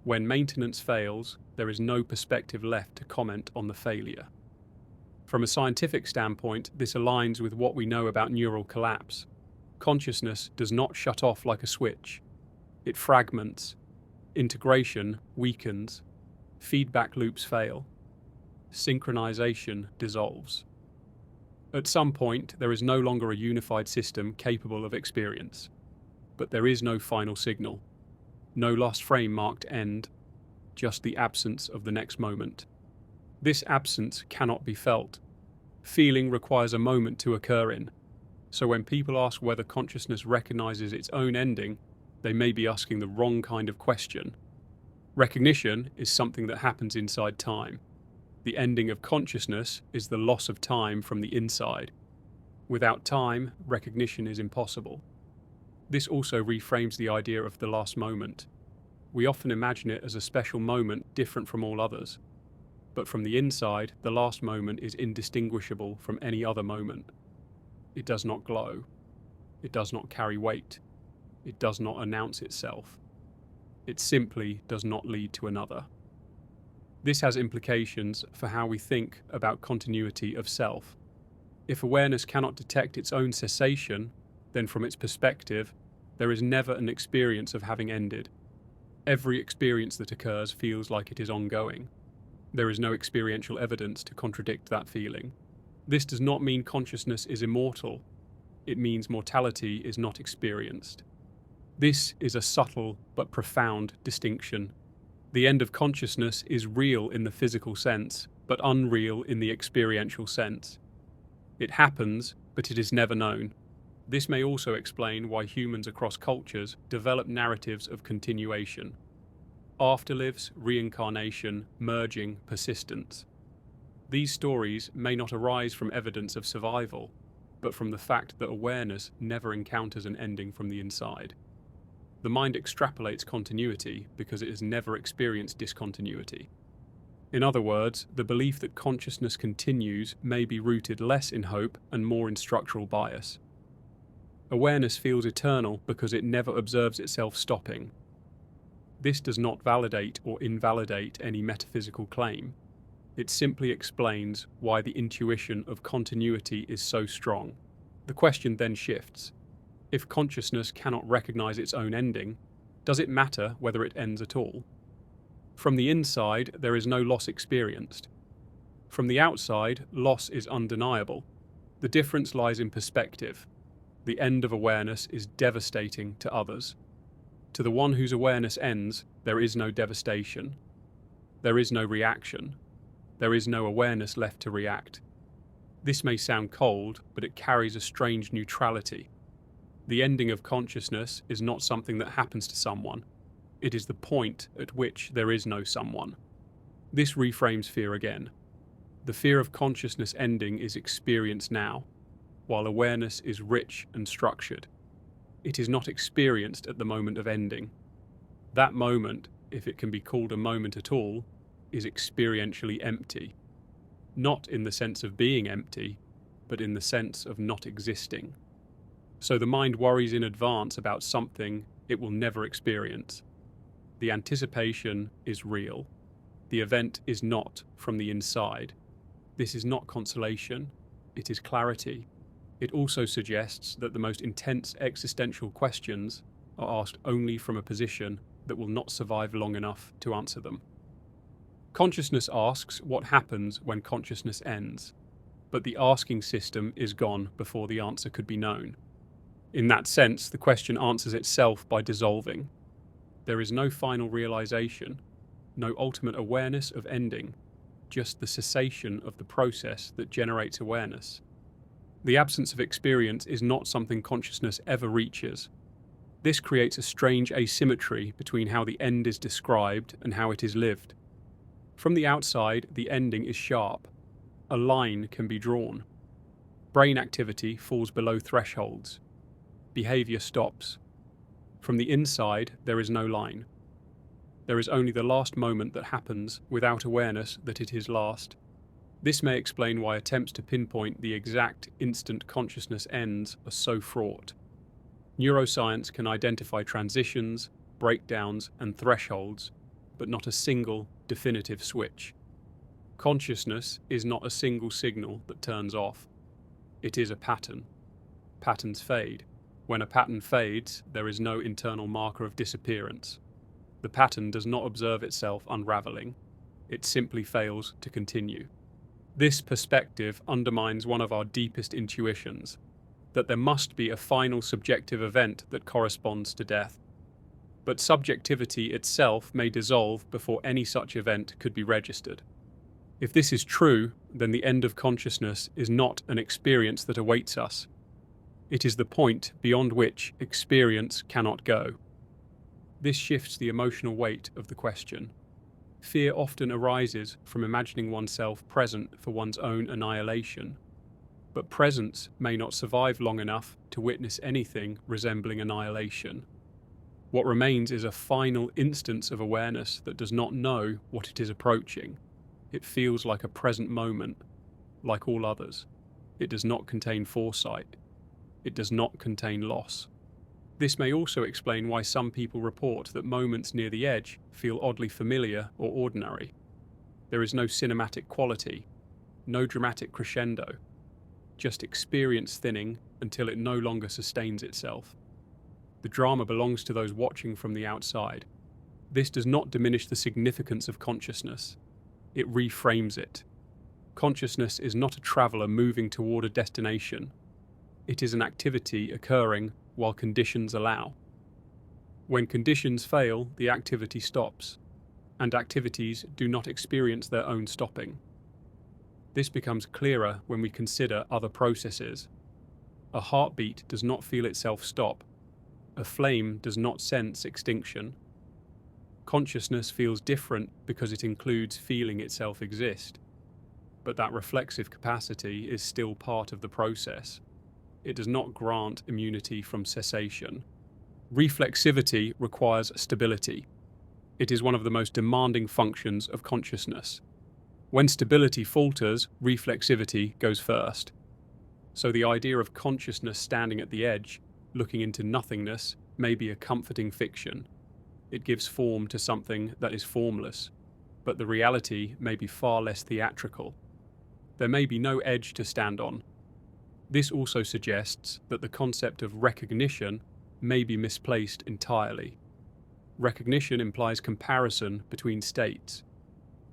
Speaker 1: When maintenance fails, there is no perspective left to comment on the failure. From a scientific standpoint, this aligns with what we know about neural collapse. Consciousness does not shut off like a switch. It fragments. Integration weakens. Feedback loops fail. Synchronization dissolves. At some point, there is no longer a unified system capable of experience. But there is no final signal. No last frame marked end, just the absence of the next moment. This absence cannot be felt. Feeling requires a moment to occur in. So when people ask whether consciousness recognizes its own ending, they may be asking the wrong kind of question. Recognition is something that happens inside time. The ending of consciousness is the loss of time from the inside. Without time, recognition is impossible. This also reframes the idea of the last moment. We often imagine it as a special moment different from all others. But from the inside, the last moment is indistinguishable from any other moment. It does not glow. It does not carry weight. It does not announce itself. It simply does not lead to another. This has implications for how we think about continuity of self. If awareness cannot detect its own cessation, then from its perspective, there is never an experience of having ended. Every experience that occurs feels like it is ongoing. There is no experiential evidence to contradict that feeling. This does not mean consciousness is immortal. It means mortality is not experienced. This is a subtle but profound distinction. The end of consciousness is real in the physical sense, but unreal in the experiential sense. It happens, but it is never known. This may also explain why humans across cultures develop narratives of continuation. Afterlives, reincarnation, merging, persistence. These stories may not arise from evidence of survival, but from the fact that awareness never encounters an ending from the inside. The mind extrapolates continuity because it has never experienced discontinuity. In other words, the belief that consciousness continues may be rooted less in hope and more in structural bias. Awareness feels eternal because it never observes itself stopping. This does not validate or invalidate any metaphysical claim. It simply explains why the intuition of continuity is so strong. The question then shifts. If consciousness cannot recognize its own ending, does it matter whether it ends at all? From the inside, there is no loss experienced. From the outside, loss is undeniable. The difference lies in perspective. The end of awareness is devastating to others. To the one whose awareness ends, there is no devastation. There is no reaction. There is no awareness left to react. This may sound cold, but it carries a strange neutrality. The ending of consciousness is not something that happens to someone. It is the point at which there is no someone. This reframes fear again. The fear of consciousness ending is experienced now, while awareness is rich and structured. It is not experienced at the moment of ending. That moment, if it can be called a moment at all, is experientially empty. Not in the sense of being empty, but in the sense of not existing. So the mind worries in advance about something it will never experience. The anticipation is real. The event is not from the inside. This is not consolation, it is clarity. It also suggests that the most intense existential questions are asked only from a position that will not survive long enough to answer them. Consciousness asks what happens when consciousness ends, but the asking system is gone before the answer could be known. In that sense, the question answers itself by dissolving. There is no final realization, no ultimate awareness of ending, just the cessation of the process that generates awareness. The absence of experience is not something consciousness ever reaches. This creates a strange asymmetry between how the end is described and how it is lived. From the outside, the ending is sharp. A line can be drawn. Brain activity falls below thresholds. Behavior stops. From the inside, there is no line. There is only the last moment that happens without awareness that it is last. This may explain why attempts to pinpoint the exact instant consciousness ends are so fraught. Neuroscience can identify transitions, breakdowns, and thresholds, but not a single definitive switch. Consciousness is not a single signal that turns off. It is a pattern. Patterns fade. When a pattern fades, there is no internal marker of disappearance. The pattern does not observe itself unraveling. It simply fails to continue. This perspective undermines one of our deepest intuitions, that there must be a final subjective event that corresponds to death. But subjectivity itself may dissolve before any such event could be registered. If this is true, then the end of consciousness is not an experience that awaits us. It is the point beyond which experience cannot go. This shifts the emotional weight of the question. Fear often arises from imagining oneself present for one's own annihilation. But presence may not survive long enough to witness anything resembling annihilation. What remains is a final instance of awareness that does not know what it is approaching. It feels like a present moment, like all others. It does not contain foresight. It does not contain loss. This may also explain why some people report that moments near the edge feel oddly familiar or ordinary. There is no cinematic quality, no dramatic crescendo, just experience thinning until it no longer sustains itself. The drama belongs to those watching from the outside. This does not diminish the significance of consciousness. It reframes it. Consciousness is not a traveler moving toward a destination. It is an activity occurring while conditions allow. When conditions fail, the activity stops, and activities do not experience their own stopping. This becomes clearer when we consider other processes. A heartbeat does not feel itself stop. A flame does not sense extinction. Consciousness feels different because it includes feeling itself exist. But that reflexive capacity is still part of the process. It does not grant immunity from cessation. Reflexivity requires stability. It is one of the most demanding functions of consciousness. When stability falters, reflexivity goes first. So the idea of consciousness standing at the edge, looking into nothingness, may be a comforting fiction. It gives form to something that is formless, but the reality may be far less theatrical. There may be no edge to stand on. This also suggests that the concept of recognition may be misplaced entirely. Recognition implies comparison between states,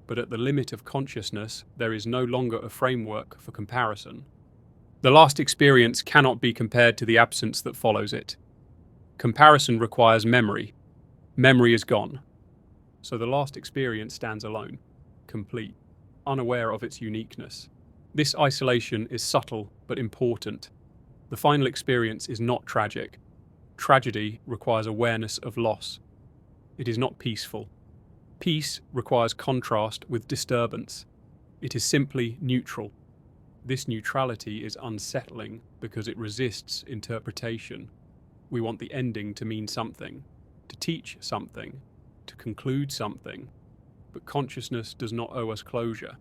Speaker 1: but at the limit of consciousness, there is no longer a framework for comparison. The last experience cannot be compared to the absence that follows it. Comparison requires memory. Memory is gone. So the last experience stands alone, complete, unaware of its uniqueness. This isolation is subtle but important. The final experience is not tragic. Tragedy requires awareness of loss. It is not peaceful. Peace requires contrast with disturbance. It is simply neutral. This neutrality is unsettling because it resists interpretation. We want the ending to mean something, to teach something, to conclude something. But consciousness does not owe us closure.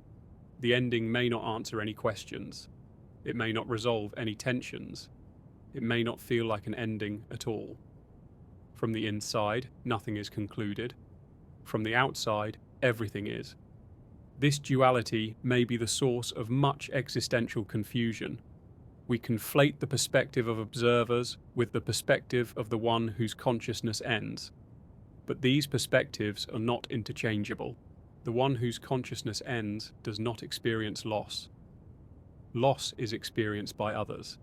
Speaker 1: The ending may not answer any questions. It may not resolve any tensions. It may not feel like an ending at all. From the inside, nothing is concluded. From the outside, everything is. This duality may be the source of much existential confusion. We conflate the perspective of observers with the perspective of the one whose consciousness ends. But these perspectives are not interchangeable. The one whose consciousness ends does not experience loss. Loss is experienced by others.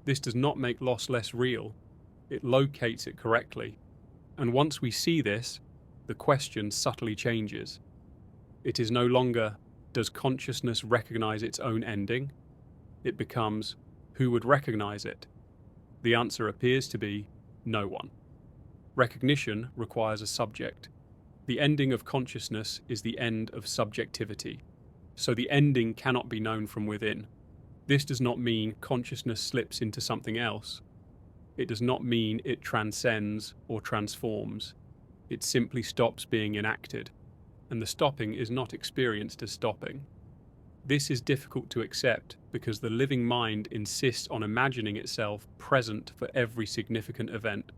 Speaker 1: This does not make loss less real. It locates it correctly. And once we see this, the question subtly changes. It is no longer, does consciousness recognize its own ending? It becomes, who would recognize it? The answer appears to be, no one. Recognition requires a subject. The ending of consciousness is the end of subjectivity. So the ending cannot be known from within. This does not mean consciousness slips into something else. It does not mean it transcends or transforms. It simply stops being enacted, and the stopping is not experienced as stopping. This is difficult to accept because the living mind insists on imagining itself present for every significant event,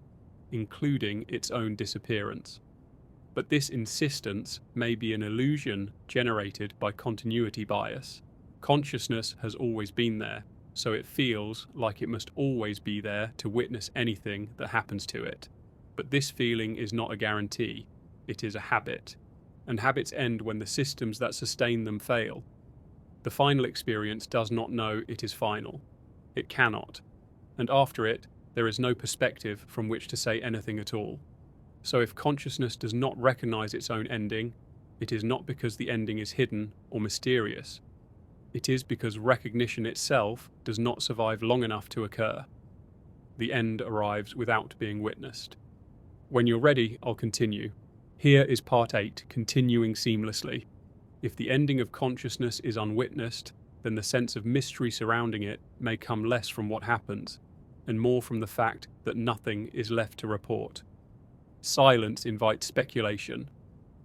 Speaker 1: including its own disappearance. But this insistence may be an illusion generated by continuity bias. Consciousness has always been there, so it feels like it must always be there to witness anything that happens to it. But this feeling is not a guarantee, it is a habit, and habits end when the systems that sustain them fail. The final experience does not know it is final. It cannot, and after it, there is no perspective from which to say anything at all. So if consciousness does not recognize its own ending, it is not because the ending is hidden or mysterious. It is because recognition itself does not survive long enough to occur. The end arrives without being witnessed. When you're ready, I'll continue. Here is part 8, continuing seamlessly. If the ending of consciousness is unwitnessed, then the sense of mystery surrounding it may come less from what happens, and more from the fact that nothing is left to report. Silence invites speculation.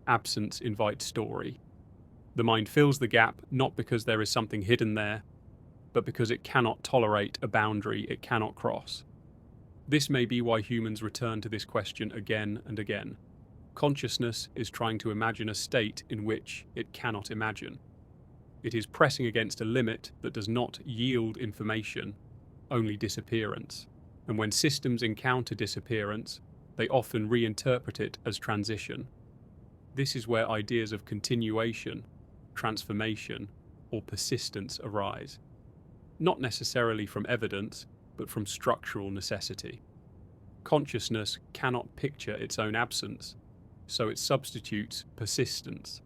Speaker 1: Absence invites story. The mind fills the gap not because there is something hidden there, but because it cannot tolerate a boundary it cannot cross. This may be why humans return to this question again and again. Consciousness is trying to imagine a state in which it cannot imagine. It is pressing against a limit that does not yield information, only disappearance. And when systems encounter disappearance, they often reinterpret it as transition. This is where ideas of continuation, transformation, or persistence arise. Not necessarily from evidence, but from structural necessity. Consciousness cannot picture its own absence, so it substitutes persistence.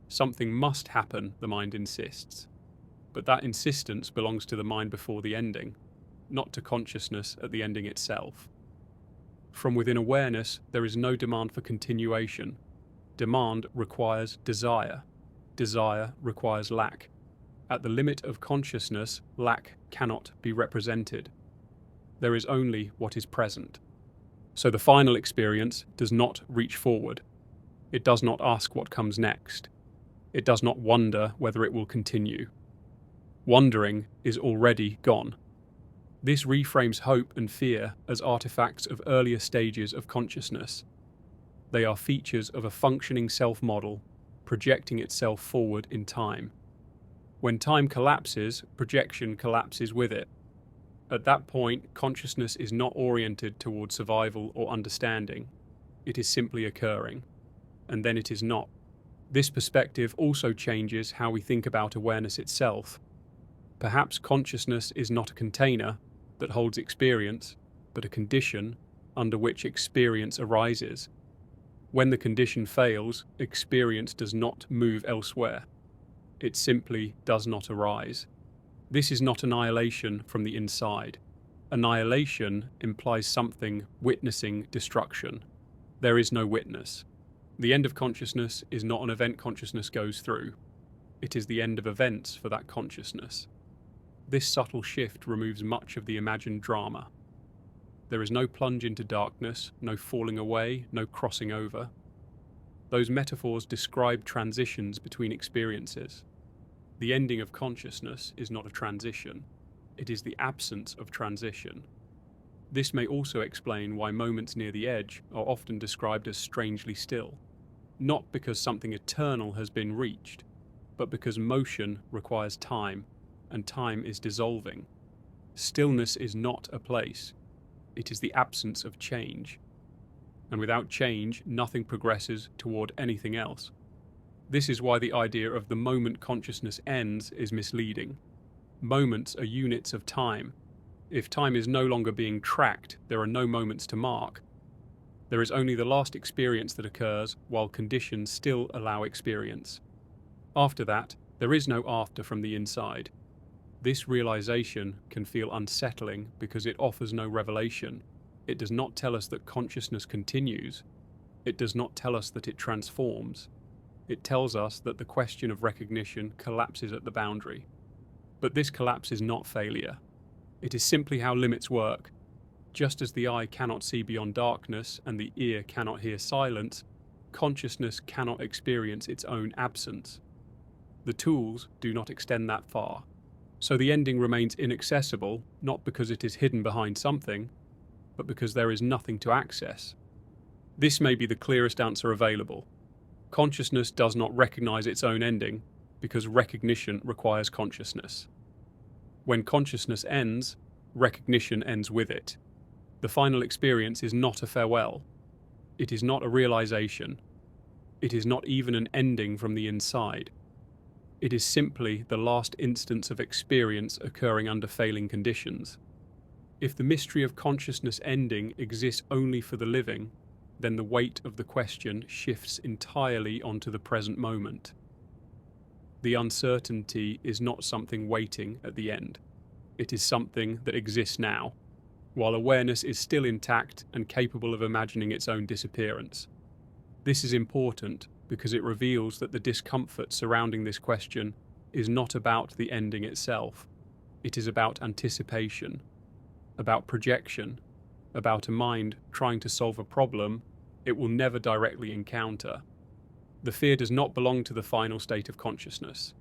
Speaker 1: Something must happen, the mind insists. But that insistence belongs to the mind before the ending, not to consciousness at the ending itself. From within awareness, there is no demand for continuation. Demand requires desire. Desire requires lack. At the limit of consciousness, lack cannot be represented. There is only what is present. So the final experience does not reach forward. It does not ask what comes next. It does not wonder whether it will continue. Wondering is already gone. This reframes hope and fear as artifacts of earlier stages of consciousness. They are features of a functioning self-model, projecting itself forward in time. When time collapses, projection collapses with it. At that point, consciousness is not oriented toward survival or understanding. It is simply occurring. And then it is not. This perspective also changes how we think about awareness itself. Perhaps consciousness is not a container that holds experience, but a condition under which experience arises. When the condition fails, experience does not move elsewhere. It simply does not arise. This is not annihilation from the inside. Annihilation implies something witnessing destruction. There is no witness. The end of consciousness is not an event consciousness goes through. It is the end of events for that consciousness. This subtle shift removes much of the imagined drama. There is no plunge into darkness, no falling away, no crossing over. Those metaphors describe transitions between experiences. The ending of consciousness is not a transition. It is the absence of transition. This may also explain why moments near the edge are often described as strangely still. Not because something eternal has been reached, but because motion requires time, and time is dissolving. Stillness is not a place. It is the absence of change. And without change, nothing progresses toward anything else. This is why the idea of the moment consciousness ends is misleading. Moments are units of time. If time is no longer being tracked, there are no moments to mark. There is only the last experience that occurs while conditions still allow experience. After that, there is no after from the inside. This realization can feel unsettling because it offers no revelation. It does not tell us that consciousness continues. It does not tell us that it transforms. It tells us that the question of recognition collapses at the boundary. But this collapse is not failure. It is simply how limits work. Just as the eye cannot see beyond darkness and the ear cannot hear silence, consciousness cannot experience its own absence. The tools do not extend that far. So the ending remains inaccessible, not because it is hidden behind something, but because there is nothing to access. This may be the clearest answer available. Consciousness does not recognize its own ending, because recognition requires consciousness. When consciousness ends, recognition ends with it. The final experience is not a farewell. It is not a realization. It is not even an ending from the inside. It is simply the last instance of experience occurring under failing conditions. If the mystery of consciousness ending exists only for the living, then the weight of the question shifts entirely onto the present moment. The uncertainty is not something waiting at the end. It is something that exists now, while awareness is still intact and capable of imagining its own disappearance. This is important because it reveals that the discomfort surrounding this question is not about the ending itself. It is about anticipation, about projection, about a mind trying to solve a problem it will never directly encounter. The fear does not belong to the final state of consciousness.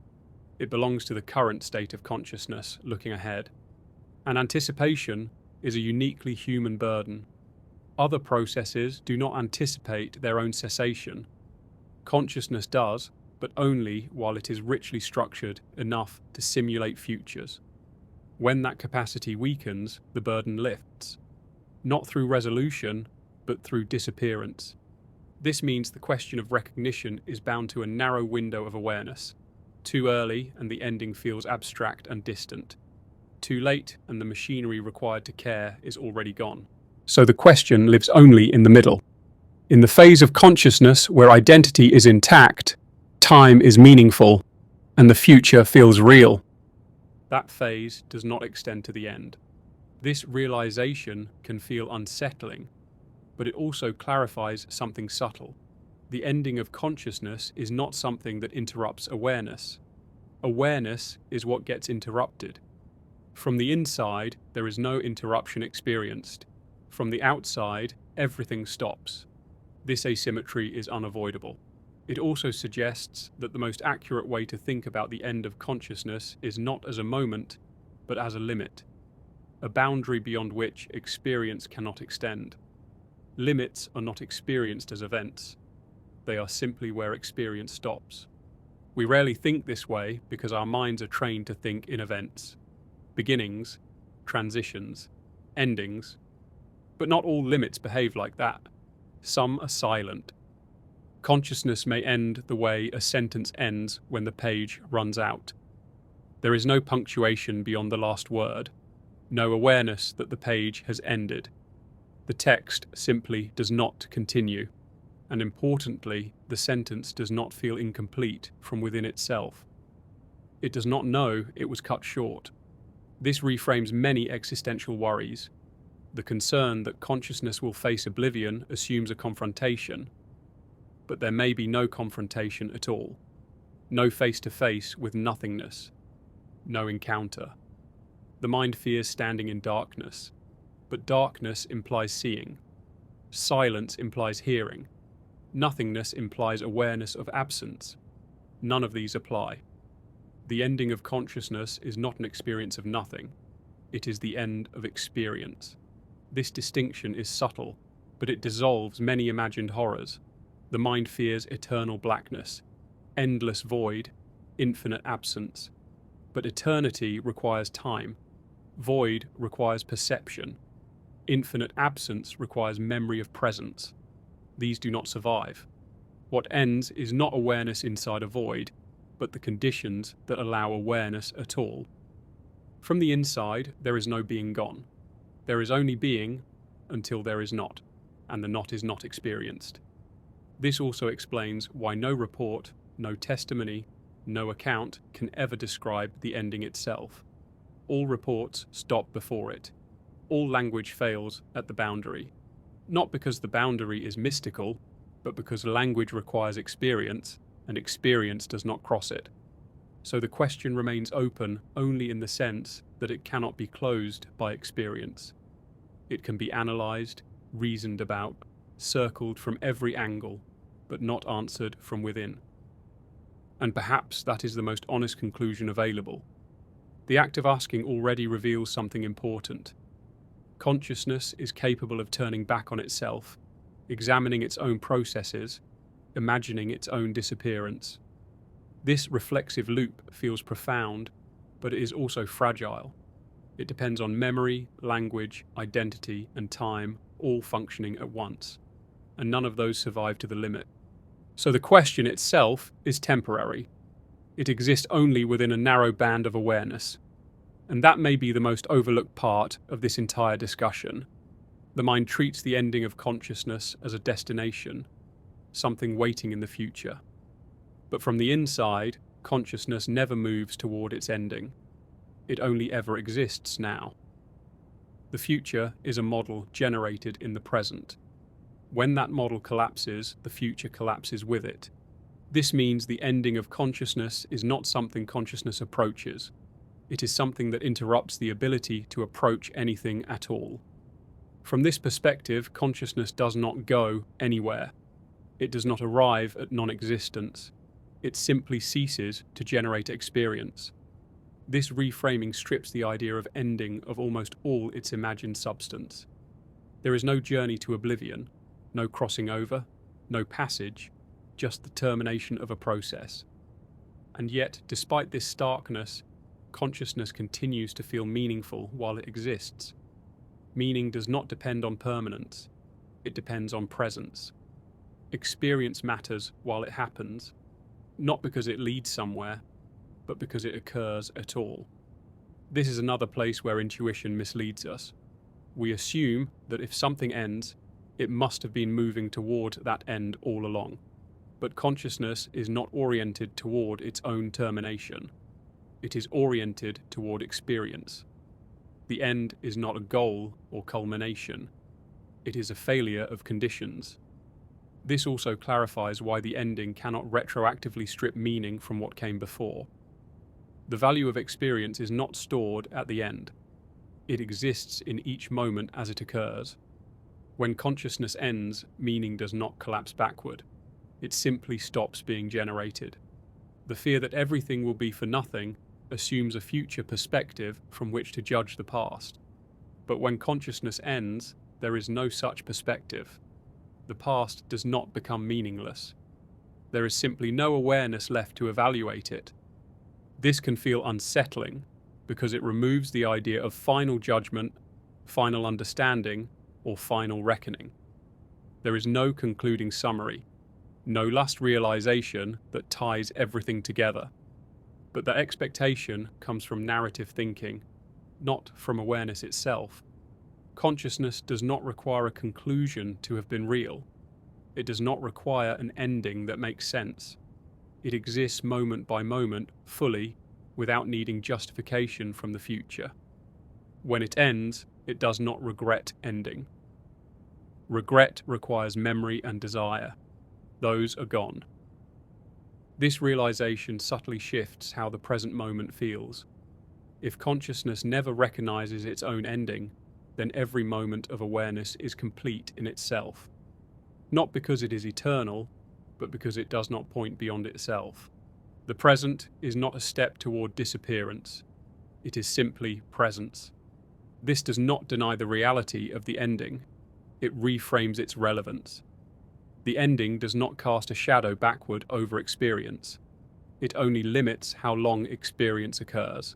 Speaker 1: It belongs to the current state of consciousness looking ahead. And anticipation is a uniquely human burden. Other processes do not anticipate their own cessation. Consciousness does, but only while it is richly structured enough to simulate futures. When that capacity weakens, the burden lifts, not through resolution, but through disappearance. This means the question of recognition is bound to a narrow window of awareness. Too early and the ending feels abstract and distant. Too late and the machinery required to care is already gone. So the question lives only in the middle. In the phase of consciousness where identity is intact, time is meaningful, and the future feels real. That phase does not extend to the end. This realization can feel unsettling, but it also clarifies something subtle. The ending of consciousness is not something that interrupts awareness. Awareness is what gets interrupted. From the inside, there is no interruption experienced. From the outside, everything stops. This asymmetry is unavoidable. It also suggests that the most accurate way to think about the end of consciousness is not as a moment, but as a limit, a boundary beyond which experience cannot extend. Limits are not experienced as events. They are simply where experience stops. We rarely think this way because our minds are trained to think in events, beginnings, transitions, endings. But not all limits behave like that. Some are silent. Consciousness may end the way a sentence ends when the page runs out. There is no punctuation beyond the last word, no awareness that the page has ended. The text simply does not continue, and importantly, the sentence does not feel incomplete from within itself. It does not know it was cut short. This reframes many existential worries. The concern that consciousness will face oblivion assumes a confrontation, but there may be no confrontation at all. No face-to-face with nothingness. No encounter. The mind fears standing in darkness, but darkness implies seeing. Silence implies hearing. Nothingness implies awareness of absence. None of these apply. The ending of consciousness is not an experience of nothing. It is the end of experience. This distinction is subtle, but it dissolves many imagined horrors. The mind fears eternal blackness, endless void, infinite absence. But eternity requires time. Void requires perception. Infinite absence requires memory of presence. These do not survive. What ends is not awareness inside a void, but the conditions that allow awareness at all. From the inside, there is no being gone. There is only being until there is not, and the not is not experienced. This also explains why no report, no testimony, no account can ever describe the ending itself. All reports stop before it. All language fails at the boundary. Not because the boundary is mystical, but because language requires experience, and experience does not cross it. So the question remains open only in the sense that it cannot be closed by experience. It can be analysed, reasoned about, circled from every angle, but not answered from within. And perhaps that is the most honest conclusion available. The act of asking already reveals something important. Consciousness is capable of turning back on itself, examining its own processes, imagining its own disappearance. This reflexive loop feels profound, but it is also fragile. It depends on memory, language, identity, and time all functioning at once, and none of those survive to the limit. So the question itself is temporary. It exists only within a narrow band of awareness. And that may be the most overlooked part of this entire discussion. The mind treats the ending of consciousness as a destination, something waiting in the future. But from the inside, consciousness never moves toward its ending. It only ever exists now. The future is a model generated in the present. When that model collapses, the future collapses with it. This means the ending of consciousness is not something consciousness approaches. It is something that interrupts the ability to approach anything at all. From this perspective, consciousness does not go anywhere. It does not arrive at non-existence. It simply ceases to generate experience. This reframing strips the idea of ending of almost all its imagined substance. There is no journey to oblivion, no crossing over, no passage, just the termination of a process. And yet, despite this starkness, consciousness continues to feel meaningful while it exists. Meaning does not depend on permanence, it depends on presence. Experience matters while it happens, not because it leads somewhere, but because it occurs at all. This is another place where intuition misleads us. We assume that if something ends, it must have been moving toward that end all along. But consciousness is not oriented toward its own termination. It is oriented toward experience. The end is not a goal or culmination. It is a failure of conditions. This also clarifies why the ending cannot retroactively strip meaning from what came before. The value of experience is not stored at the end. It exists in each moment as it occurs. When consciousness ends, meaning does not collapse backward. It simply stops being generated. The fear that everything will be for nothing assumes a future perspective from which to judge the past. But when consciousness ends, there is no such perspective. The past does not become meaningless. There is simply no awareness left to evaluate it. This can feel unsettling because it removes the idea of final judgment, final understanding, or final reckoning. There is no concluding summary, no last realization that ties everything together. But that expectation comes from narrative thinking, not from awareness itself. Consciousness does not require a conclusion to have been real. It does not require an ending that makes sense. It exists moment by moment, fully, without needing justification from the future. When it ends, it does not regret ending. Regret requires memory and desire. Those are gone. This realization subtly shifts how the present moment feels. If consciousness never recognizes its own ending, then every moment of awareness is complete in itself. Not because it is eternal, but because it does not point beyond itself. The present is not a step toward disappearance. It is simply presence. This does not deny the reality of the ending. It reframes its relevance. The ending does not cast a shadow backward over experience. It only limits how long experience occurs.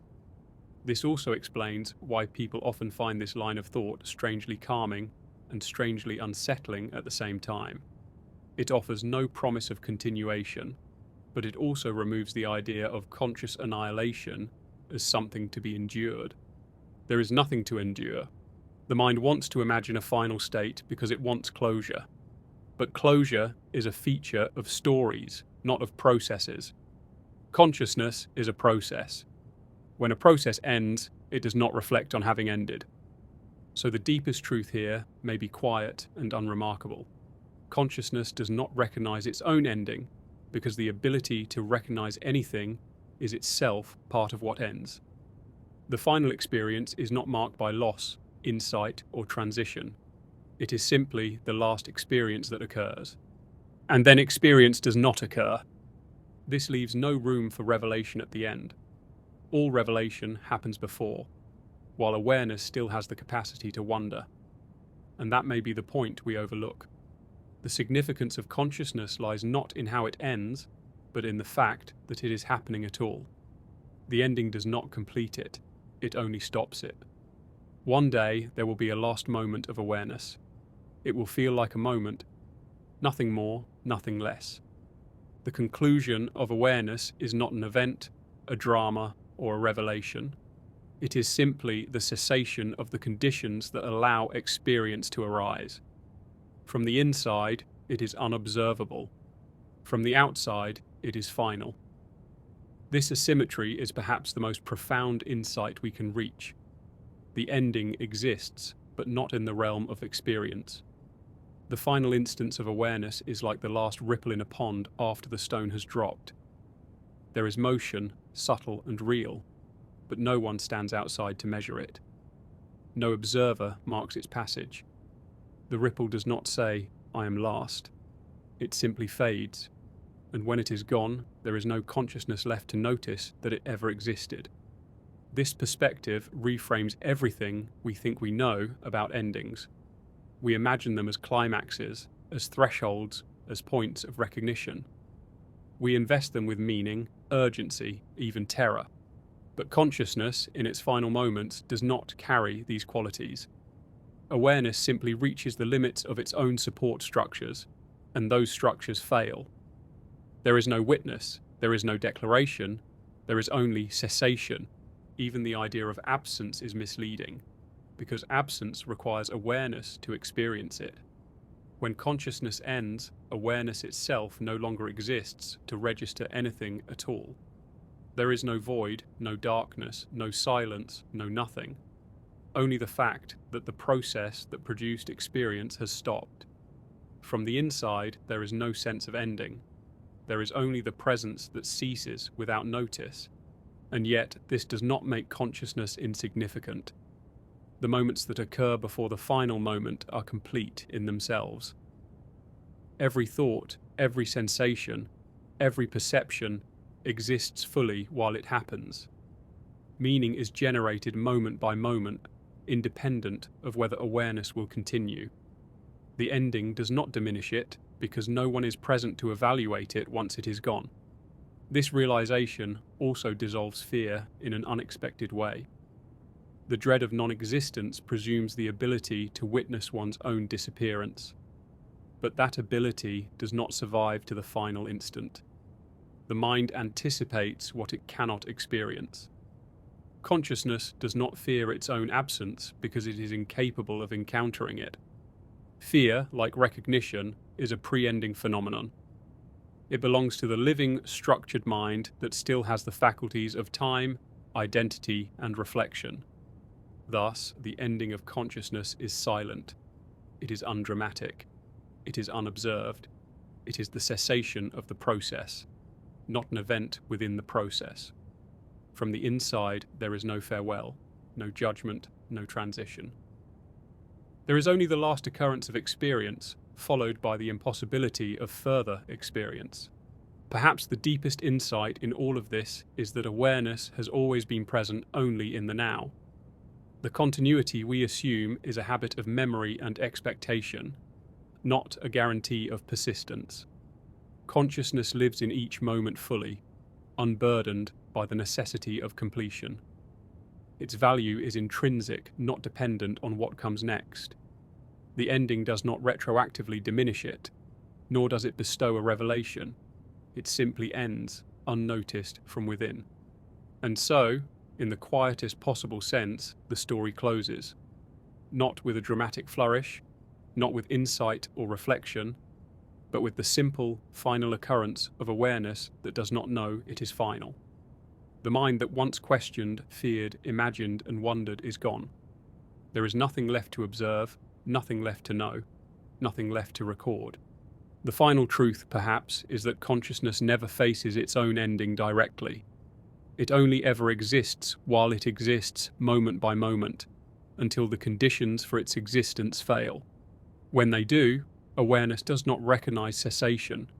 Speaker 1: This also explains why people often find this line of thought strangely calming and strangely unsettling at the same time. It offers no promise of continuation, but it also removes the idea of conscious annihilation as something to be endured. There is nothing to endure. The mind wants to imagine a final state because it wants closure. But closure is a feature of stories, not of processes. Consciousness is a process. When a process ends, it does not reflect on having ended. So the deepest truth here may be quiet and unremarkable. Consciousness does not recognize its own ending because the ability to recognize anything is itself part of what ends. The final experience is not marked by loss, insight, or transition. It is simply the last experience that occurs. And then experience does not occur. This leaves no room for revelation at the end. All revelation happens before, while awareness still has the capacity to wonder. And that may be the point we overlook. The significance of consciousness lies not in how it ends, but in the fact that it is happening at all. The ending does not complete it, it only stops it. One day there will be a last moment of awareness. It will feel like a moment, nothing more, nothing less. The conclusion of awareness is not an event, a drama, or a revelation. It is simply the cessation of the conditions that allow experience to arise. From the inside, it is unobservable. From the outside, it is final. This asymmetry is perhaps the most profound insight we can reach. The ending exists, but not in the realm of experience. The final instance of awareness is like the last ripple in a pond after the stone has dropped. There is motion, subtle and real, but no one stands outside to measure it. No observer marks its passage. The ripple does not say, "I am last." It simply fades, and when it is gone, there is no consciousness left to notice that it ever existed. This perspective reframes everything we think we know about endings. We imagine them as climaxes, as thresholds, as points of recognition. We invest them with meaning, urgency, even terror. But consciousness, in its final moments, does not carry these qualities. Awareness simply reaches the limits of its own support structures, and those structures fail. There is no witness, there is no declaration, there is only cessation. Even the idea of absence is misleading, because absence requires awareness to experience it. When consciousness ends, awareness itself no longer exists to register anything at all. There is no void, no darkness, no silence, no nothing. Only the fact that the process that produced experience has stopped. From the inside, there is no sense of ending. There is only the presence that ceases without notice. And yet, this does not make consciousness insignificant. The moments that occur before the final moment are complete in themselves. Every thought, every sensation, every perception exists fully while it happens. Meaning is generated moment by moment, independent of whether awareness will continue. The ending does not diminish it, because no one is present to evaluate it once it is gone. This realization also dissolves fear in an unexpected way. The dread of non-existence presumes the ability to witness one's own disappearance. But that ability does not survive to the final instant. The mind anticipates what it cannot experience. Consciousness does not fear its own absence because it is incapable of encountering it. Fear, like recognition, is a pre-ending phenomenon. It belongs to the living, structured mind that still has the faculties of time, identity, and reflection. Thus, the ending of consciousness is silent. It is undramatic. It is unobserved. It is the cessation of the process, not an event within the process. From the inside, there is no farewell, no judgment, no transition. There is only the last occurrence of experience, followed by the impossibility of further experience. Perhaps the deepest insight in all of this is that awareness has always been present only in the now. The continuity we assume is a habit of memory and expectation, not a guarantee of persistence. Consciousness lives in each moment fully, unburdened by the necessity of completion. Its value is intrinsic, not dependent on what comes next. The ending does not retroactively diminish it, nor does it bestow a revelation. It simply ends, unnoticed from within. And so, in the quietest possible sense, the story closes. Not with a dramatic flourish, not with insight or reflection, but with the simple, final occurrence of awareness that does not know it is final. The mind that once questioned, feared, imagined, and wondered is gone. There is nothing left to observe, nothing left to know, nothing left to record. The final truth, perhaps, is that consciousness never faces its own ending directly. It only ever exists while it exists moment by moment, until the conditions for its existence fail. When they do, awareness does not recognize cessation.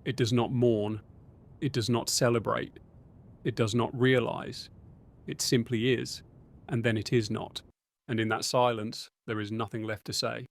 Speaker 1: It does not mourn. It does not celebrate. It does not realize. It simply is, and then it is not. And in that silence, there is nothing left to say.